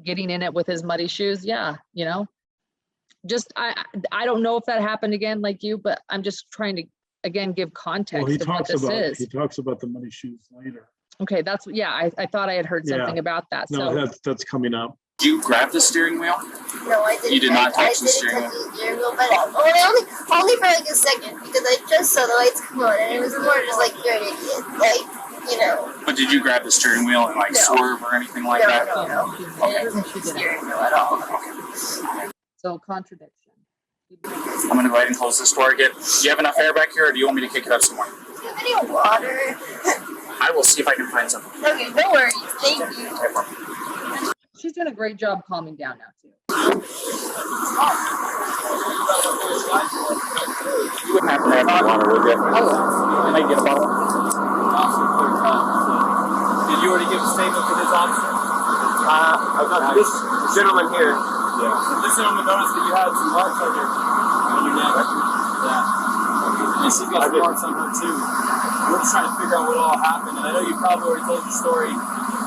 getting in it with his muddy shoes, just I don't know if that happened again like you, but I'm just trying to again give context of what this is. He talks about the muddy shoes later. Okay, that's I thought I had heard something about that. No, that's coming up. Did you grab the steering wheel? No, I didn't. You did not touch the steering wheel? But only for like a second, because I just saw the lights come on, and it was more just like, you're an idiot, But did you grab the steering wheel and swerve or anything like that? No. Okay. She didn't steering wheel at all. So contradiction. I'm going to go ahead and close this door again. Do you have enough air back here, or do you want me to kick it up some more? Do you have any water? I will see if I can find some. Okay, no worries. Thank you. She's doing a great job calming down now too. You wouldn't have to have any water, would you? Oh, might get a bottle. Did you already give a statement to this officer? I've got this gentleman here. Yeah. This gentleman noticed that you had some marks on your neck. Yeah. And she's got some marks on her too. We're just trying to figure out what all happened. And I know you probably already told your story.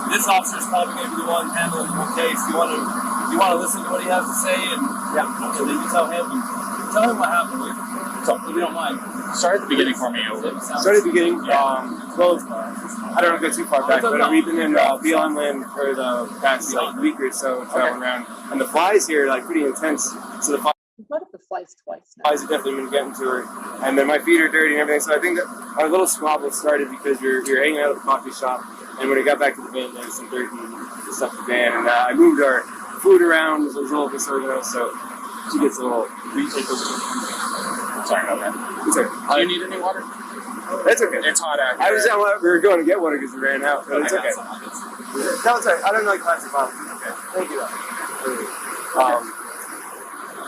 This officer is probably going to be the one handling the whole case. You want to listen to what he has to say, and and then you tell him what happened. If you don't mind. Start at the beginning for me. Started at the beginning. Well, I don't want to go too far back, but we've been in Beyond Land for the past week or so, traveling around, and the flies here are pretty intense. So the What if the flies twice now? flies have definitely been getting to her, and then my feet are dirty and everything. So I think that our little squabble started because we were hanging out at the coffee shop, and when we got back to the van, there was some dirt and stuff in the van, and I moved our food around, so it was a little disorganized. So she gets a little. Sorry about that. It's okay. Do you need any water? That's okay. It's hot out here. We were going to get water because we ran out, but it's okay. No, it's okay. I don't like plastic bottles. Okay. Thank you.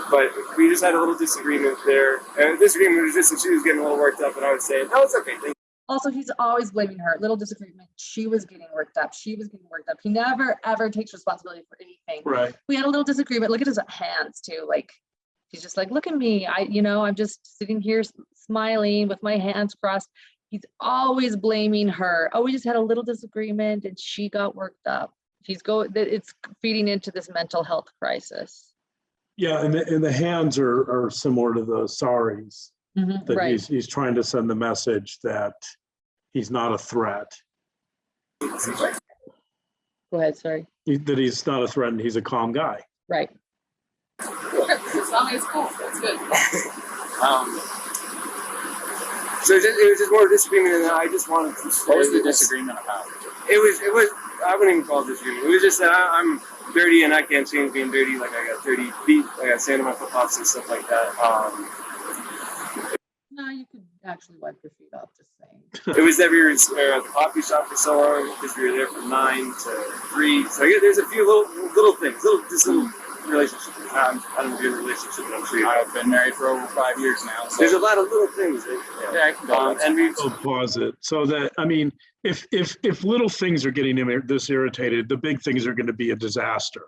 But we just had a little disagreement there. And the disagreement was just that she was getting a little worked up, and I was saying, no, it's okay. Thank you. Also, he's always blaming her. Little disagreement. She was getting worked up. She was getting worked up. He never, ever takes responsibility for anything. Right. We had a little disagreement. Look at his hands too. He's just like, look at me. I'm just sitting here smiling with my hands crossed. He's always blaming her. Oh, we just had a little disagreement and she got worked up. It's feeding into this mental health crisis. Yeah, and the hands are similar to the sorries. That right. he's trying to send the message that he's not a threat. Go ahead, sorry. That he's not a threat and he's a calm guy. Right. As long as it's cool, that's good. So it was just more disagreement, and I just wanted to. What was the disagreement about? It was. I wouldn't even call it disagreement. It was just that I'm dirty and I can't change being dirty. Like I got dirty feet, I got sand in my flip flops and stuff like that. No, you could actually wipe your feet off. Just saying. It was that we were at the coffee shop for so long because we were there from 9 to 3. So there's a few little things, little relationships. I don't know if you're in a relationship, but I'm sure I've been married for over 5 years now. So. There's a lot of little things. I can go. And we Pause it. So that, I mean, if little things are getting him this irritated, the big things are going to be a disaster.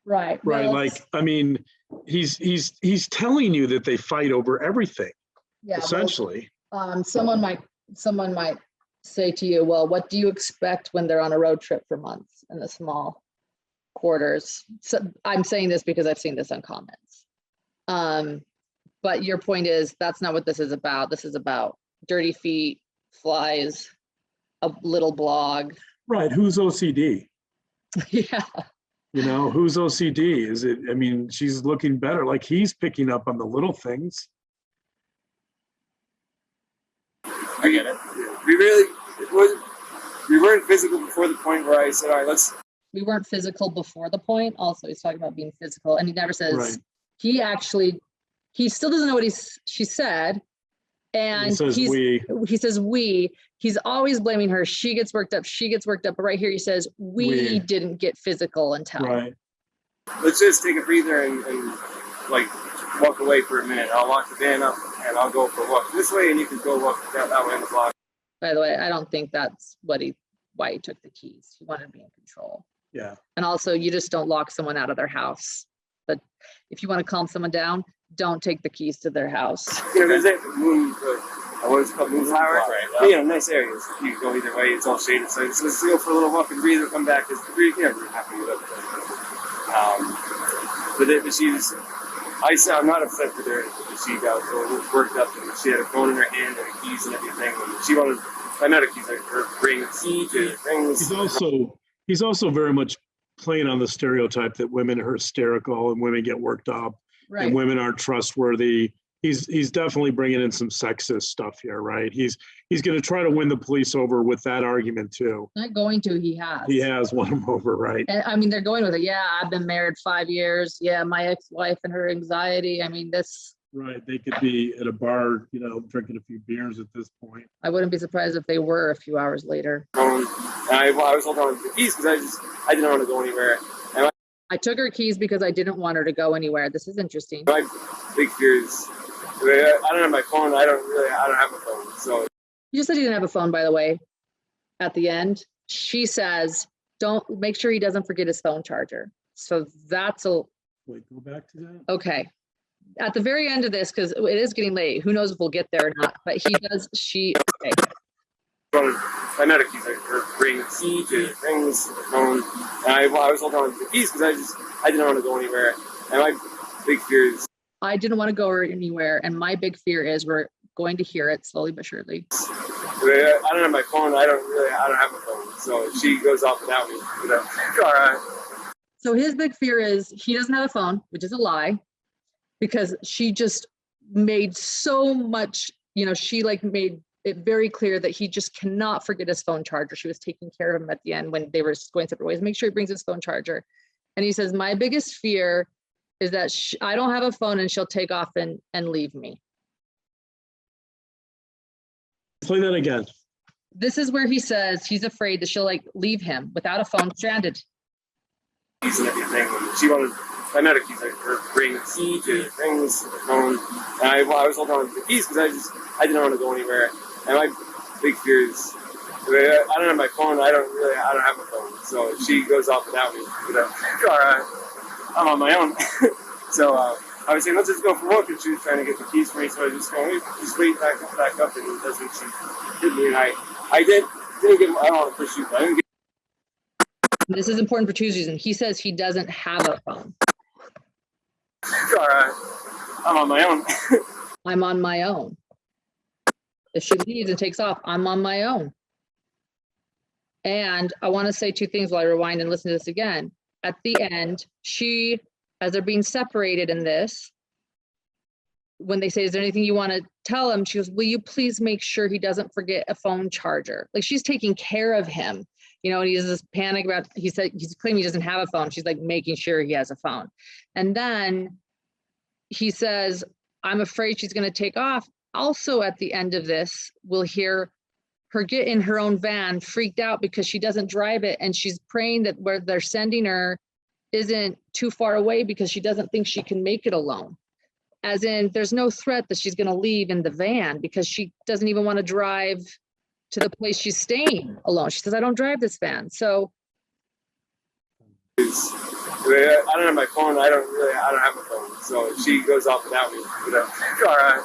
Right. Right. Well, like, I mean, he's telling you that they fight over everything. yeah, Essentially. well, someone might say to you, well, what do you expect when they're on a road trip for months in the small quarters? So I'm saying this because I've seen this on comments. But your point is that's not what this is about. This is about dirty feet, flies, a little blog. Right. Who's OCD? Yeah. Who's OCD? Is it, I mean, she's looking better. Like he's picking up on the little things. I get it. we weren't physical before the point where I said, all right, let's we weren't physical before the point. Also, he's talking about being physical, and he never says Right. he still doesn't know what she said. And He says he says we. He's always blaming her. She gets worked up. But right here he says we didn't get physical until. Right. Let's just take a breather and like walk away for a minute. I'll lock the van up and I'll go for a walk this way, and you can go walk that way in the block. By the way, I don't think that's why he took the keys. He wanted to be in control. Yeah. And also, you just don't lock someone out of their house. But if you want to calm someone down, don't take the keys to their house. You know, there's that what is it called? Moonflower? Right. Yeah. You know, nice areas. You can go either way. It's all shaded. So let's go for a little walk and breathe and come back. We're happy with it. I'm not upset with her. She got worked up and she had a phone in her hand and the keys and everything. And she wanted, I met her keys, like her rings, things. He's also very much playing on the stereotype that women are hysterical and women get worked up and women aren't trustworthy. He's definitely bringing in some sexist stuff here, right? He's going to try to win the police over with that argument too. Not going to, he has. He has won them over, right? And I mean, they're going with it. Yeah, I've been married 5 years. Yeah, my ex-wife and her anxiety. I mean, this. Right, they could be at a bar, you know, drinking a few beers at this point. I wouldn't be surprised if they were a few hours later. I was holding on to the keys because I didn't want to go anywhere. And I took her keys because I didn't want her to go anywhere. This is interesting. My big fear is, I don't have my phone. I don't have a phone. So You just said he didn't have a phone, by the way. At the end, she says, "Don't make sure he doesn't forget his phone charger." So that's a. Wait, go back to that. Okay. At the very end of this, because it is getting late. Who knows if we'll get there or not? But he does. Okay. I met her keys, like her rings, the phone. And I was holding on to the keys because I didn't want to go anywhere. And my big fear is. I didn't want to go anywhere, and my big fear is we're going to hear it slowly but surely. I don't have my phone. I don't have a phone. So she goes off without me. All right. So his big fear is he doesn't have a phone, which is a lie, because she just made so much, she made it very clear that he just cannot forget his phone charger. She was taking care of him at the end when they were going separate ways. Make sure he brings his phone charger. And he says, my biggest fear is that I don't have a phone and she'll take off and leave me. Play that again. This is where he says he's afraid that she'll leave him without a phone, stranded. Keys and everything. She wanted, I met her keys, like her rings, the phone. And I was holding on to the keys because I didn't want to go anywhere. And my big fear is, I don't have my phone. I don't have a phone. So she goes off without me. All right. I'm on my own. So I was saying, let's just go for a walk, and she was trying to get the keys for me. So I just going, just wait back up, and that's what she did me. And I didn't get. I don't want to push you, but I didn't get. This is important for two reasons. He says he doesn't have a phone. All right. I'm on my own. I'm on my own. If she leaves and takes off, I'm on my own. And I want to say two things while I rewind and listen to this again. At the end, as they're being separated in this, when they say, is there anything you want to tell him? She goes, will you please make sure he doesn't forget a phone charger? She's taking care of him, and he has this panic about, he's claiming he doesn't have a phone. She's making sure he has a phone. And then he says, I'm afraid she's going to take off. Also at the end of this, we'll hear her get in her own van, freaked out because she doesn't drive it. And she's praying that where they're sending her isn't too far away because she doesn't think she can make it alone. As in, there's no threat that she's going to leave in the van because she doesn't even want to drive to the place she's staying alone. She says, I don't drive this van. So. I don't have my phone. I don't have a phone. So she goes off without me. All right.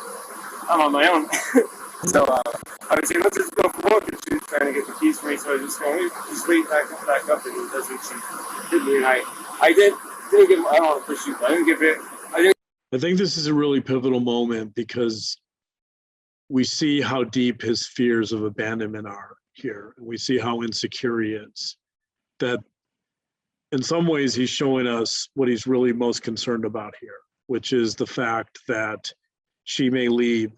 I'm on my own. So I was saying, let's just go for a walk, and she was trying to get the keys for me. So I just going, just wait back up, and that's what she did me. And I didn't get. I don't want to push you, but I didn't give it. I think this is a really pivotal moment because we see how deep his fears of abandonment are here. We see how insecure he is. That in some ways he's showing us what he's really most concerned about here, which is the fact that she may leave.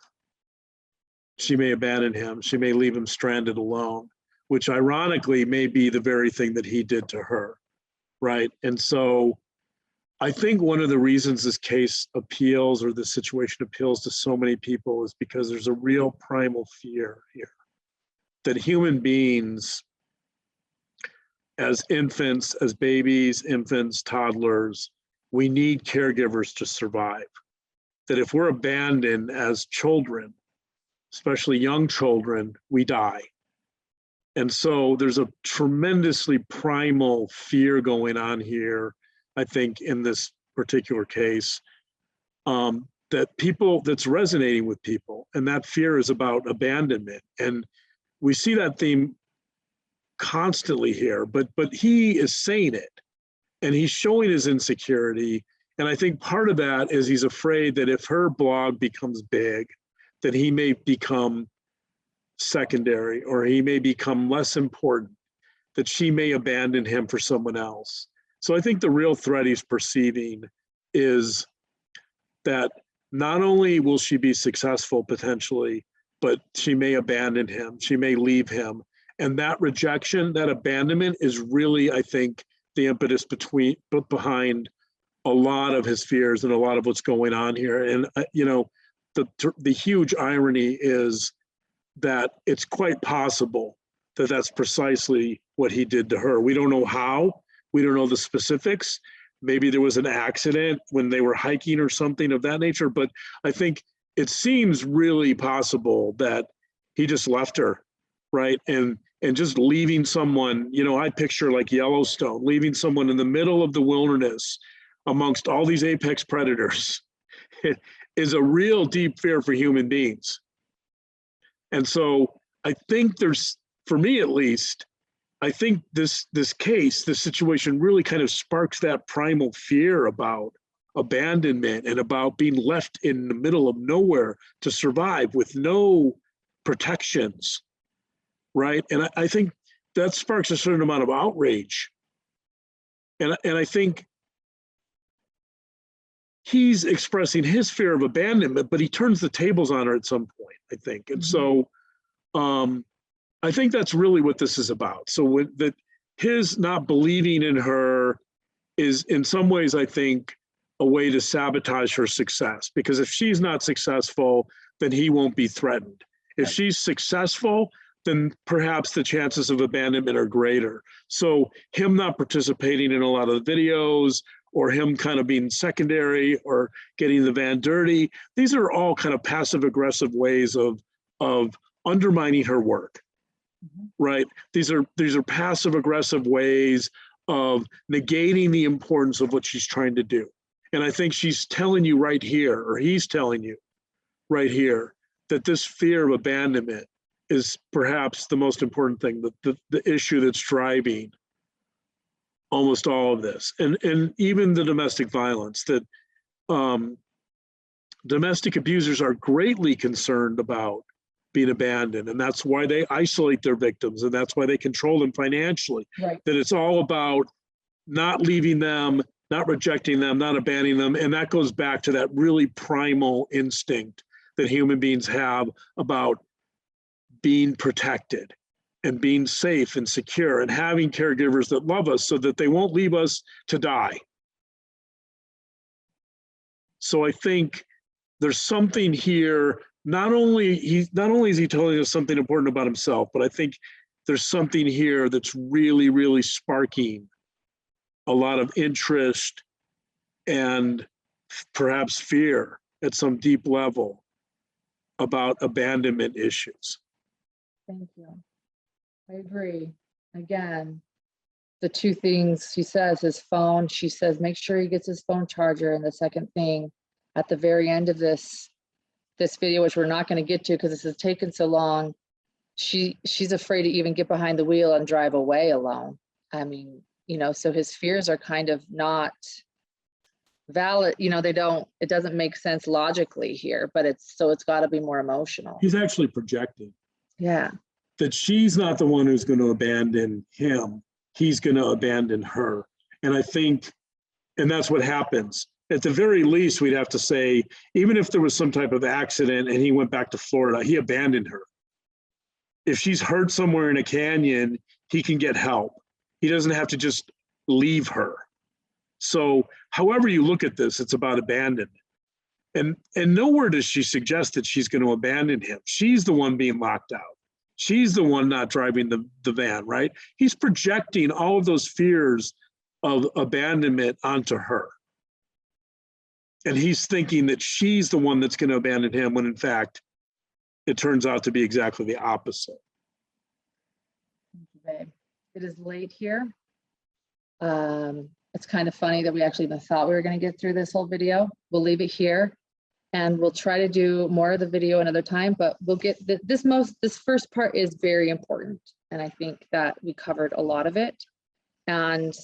She may abandon him. She may leave him stranded alone, which ironically may be the very thing that he did to her. right? And so I think one of the reasons this case appeals, or this situation appeals to so many people, is because there's a real primal fear here that human beings, as infants, as babies, infants, toddlers, we need caregivers to survive. That if we're abandoned as children, especially young children, we die. And so there's a tremendously primal fear going on here, I think, in this particular case, that's resonating with people. And that fear is about abandonment. And we see that theme constantly here, but he is saying it, and he's showing his insecurity. And I think part of that is he's afraid that if her blog becomes big, that he may become secondary, or he may become less important, that she may abandon him for someone else. So I think the real threat he's perceiving is that not only will she be successful potentially, but she may abandon him, she may leave him. And that rejection, that abandonment is really, I think, the impetus behind a lot of his fears and a lot of what's going on here. And, the huge irony is that it's quite possible that that's precisely what he did to her. We don't know how, we don't know the specifics. Maybe there was an accident when they were hiking or something of that nature, but I think it seems really possible that he just left her, right? And just leaving someone, I picture like Yellowstone, leaving someone in the middle of the wilderness amongst all these apex predators is a real deep fear for human beings. And so I think for me at least, I think this situation really kind of sparks that primal fear about abandonment and about being left in the middle of nowhere to survive with no protections, right? And I think that sparks a certain amount of outrage. And I think he's expressing his fear of abandonment, but he turns the tables on her at some point, I think. And so I think that's really what this is about. So that his not believing in her is in some ways, I think, a way to sabotage her success, because if she's not successful, then he won't be threatened. If she's successful, then perhaps the chances of abandonment are greater. So him not participating in a lot of the videos, or him kind of being secondary, or getting the van dirty, these are all kind of passive aggressive ways of undermining her work, right? These are passive aggressive ways of negating the importance of what she's trying to do. And I think she's telling you right here, or he's telling you right here, that this fear of abandonment is perhaps the most important thing, the issue that's driving almost all of this. And even the domestic violence, that domestic abusers are greatly concerned about being abandoned. And that's why they isolate their victims, and that's why they control them financially. Right. That it's all about not leaving them, not rejecting them, not abandoning them. And that goes back to that really primal instinct that human beings have about being protected and being safe and secure, and having caregivers that love us so that they won't leave us to die. So I think there's something here, not only is he telling us something important about himself, but I think there's something here that's really, really sparking a lot of interest and perhaps fear at some deep level about abandonment issues. Thank you. I agree. Again, the two things she says, his phone, she says, make sure he gets his phone charger. And the second thing, at the very end of this video, which we're not going to get to because this has taken so long, she's afraid to even get behind the wheel and drive away alone. I mean, so his fears are kind of not valid, it doesn't make sense logically here, but it's got to be more emotional. He's actually projecting. Yeah. That she's not the one who's going to abandon him. He's going to abandon her. And I think, and that's what happens. At the very least, we'd have to say, even if there was some type of accident and he went back to Florida, he abandoned her. If she's hurt somewhere in a canyon, he can get help. He doesn't have to just leave her. So however you look at this, it's about abandonment. And nowhere does she suggest that she's going to abandon him. She's the one being locked out. She's the one not driving the van, right? He's projecting all of those fears of abandonment onto her. And he's thinking that she's the one that's going to abandon him, when in fact, it turns out to be exactly the opposite. Thank you, babe. It is late here. It's kind of funny that we actually even thought we were going to get through this whole video. We'll leave it here, and we'll try to do more of the video another time, but we'll get this first part is very important. And I think that we covered a lot of it, and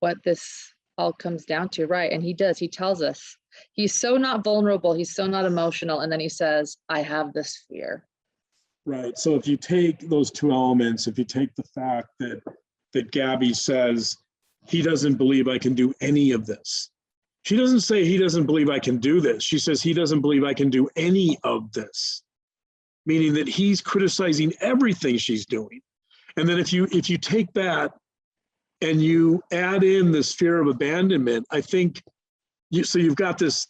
what this all comes down to, right? And he tells us, he's so not vulnerable, he's so not emotional, and then he says, I have this fear. Right, so if you take those two elements, if you take the fact that Gabby says, he doesn't believe I can do any of this. She doesn't say he doesn't believe I can do this. She says he doesn't believe I can do any of this, meaning that he's criticizing everything she's doing. And then if you take that and you add in this fear of abandonment, I think you've got this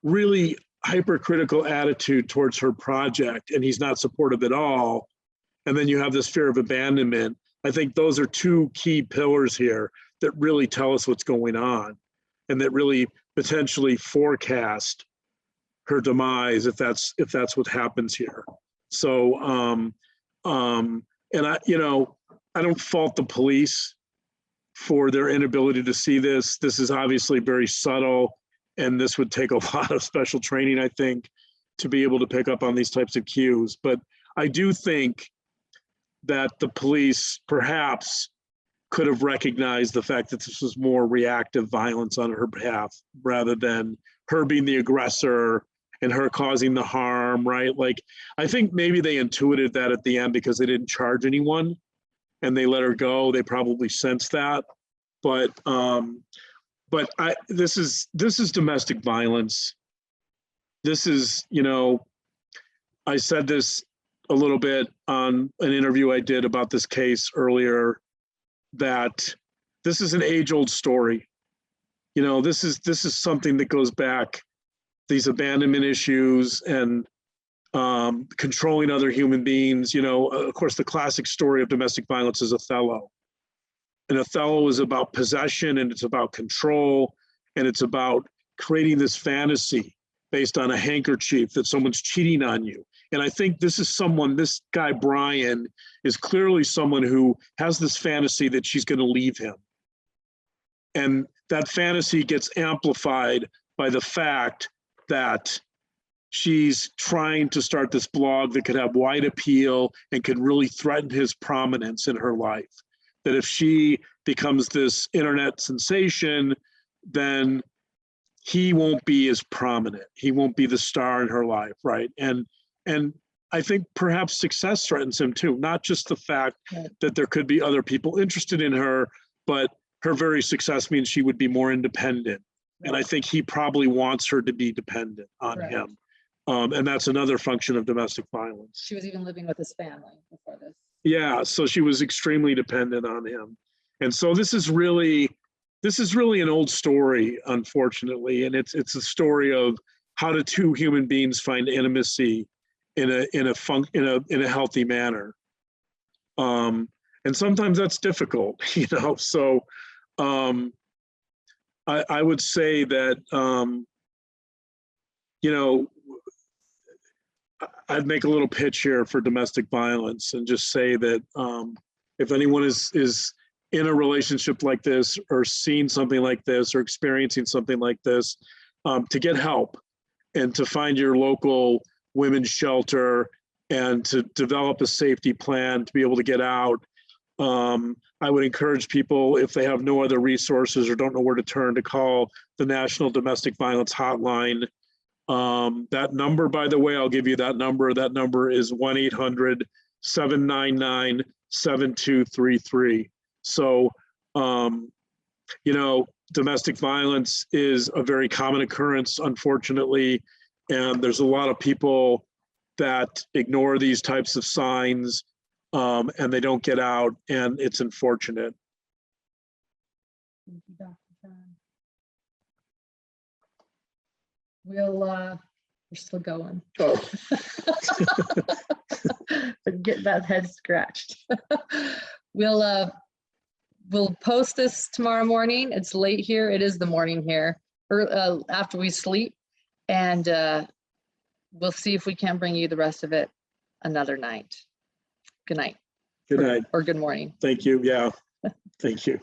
really hypercritical attitude towards her project, and he's not supportive at all. And then you have this fear of abandonment. I think those are two key pillars here that really tell us what's going on, and that really potentially forecast her demise if that's what happens here. So, and I don't fault the police for their inability to see this. This is obviously very subtle, and this would take a lot of special training, I think, to be able to pick up on these types of cues. But I do think that the police perhaps could have recognized the fact that this was more reactive violence on her behalf, rather than her being the aggressor and her causing the harm, right? Like, I think maybe they intuited that at the end because they didn't charge anyone and they let her go. They probably sensed that. But this is domestic violence. This is, I said this a little bit on an interview I did about this case earlier, that this is an age-old story. This is something that goes back, these abandonment issues and controlling other human beings. Of course, the classic story of domestic violence is Othello. And Othello is about possession, and it's about control, and it's about creating this fantasy based on a handkerchief that someone's cheating on you. And I think this guy, Brian, is clearly someone who has this fantasy that she's going to leave him. And that fantasy gets amplified by the fact that she's trying to start this blog that could have wide appeal and could really threaten his prominence in her life. That if she becomes this internet sensation, then he won't be as prominent. He won't be the star in her life, right? And I think perhaps success threatens him too, not just the fact that there could be other people interested in her, but her very success means she would be more independent. And I think he probably wants her to be dependent on him. And that's another function of domestic violence. She was even living with his family before this. Yeah, so she was extremely dependent on him. And so this is really an old story, unfortunately. And it's a story of how do two human beings find intimacy in a healthy manner. And sometimes that's difficult, so I would say that, I'd make a little pitch here for domestic violence and just say that if anyone is in a relationship like this, or seeing something like this, or experiencing something like this, to get help and to find your local women's shelter and to develop a safety plan to be able to get out. I would encourage people, if they have no other resources or don't know where to turn, to call the National Domestic Violence Hotline. That number, by the way, I'll give you that number. That number is 1-800-799-7233. So, domestic violence is a very common occurrence, unfortunately, and there's a lot of people that ignore these types of signs, and they don't get out, and it's unfortunate. we're still going. Oh, Get that head scratched. We'll post this tomorrow morning. It's late here. It is the morning here, or after we sleep, and we'll see if we can bring you the rest of it another night. Good night. good night. Or good morning. Thank you. Yeah. Thank you.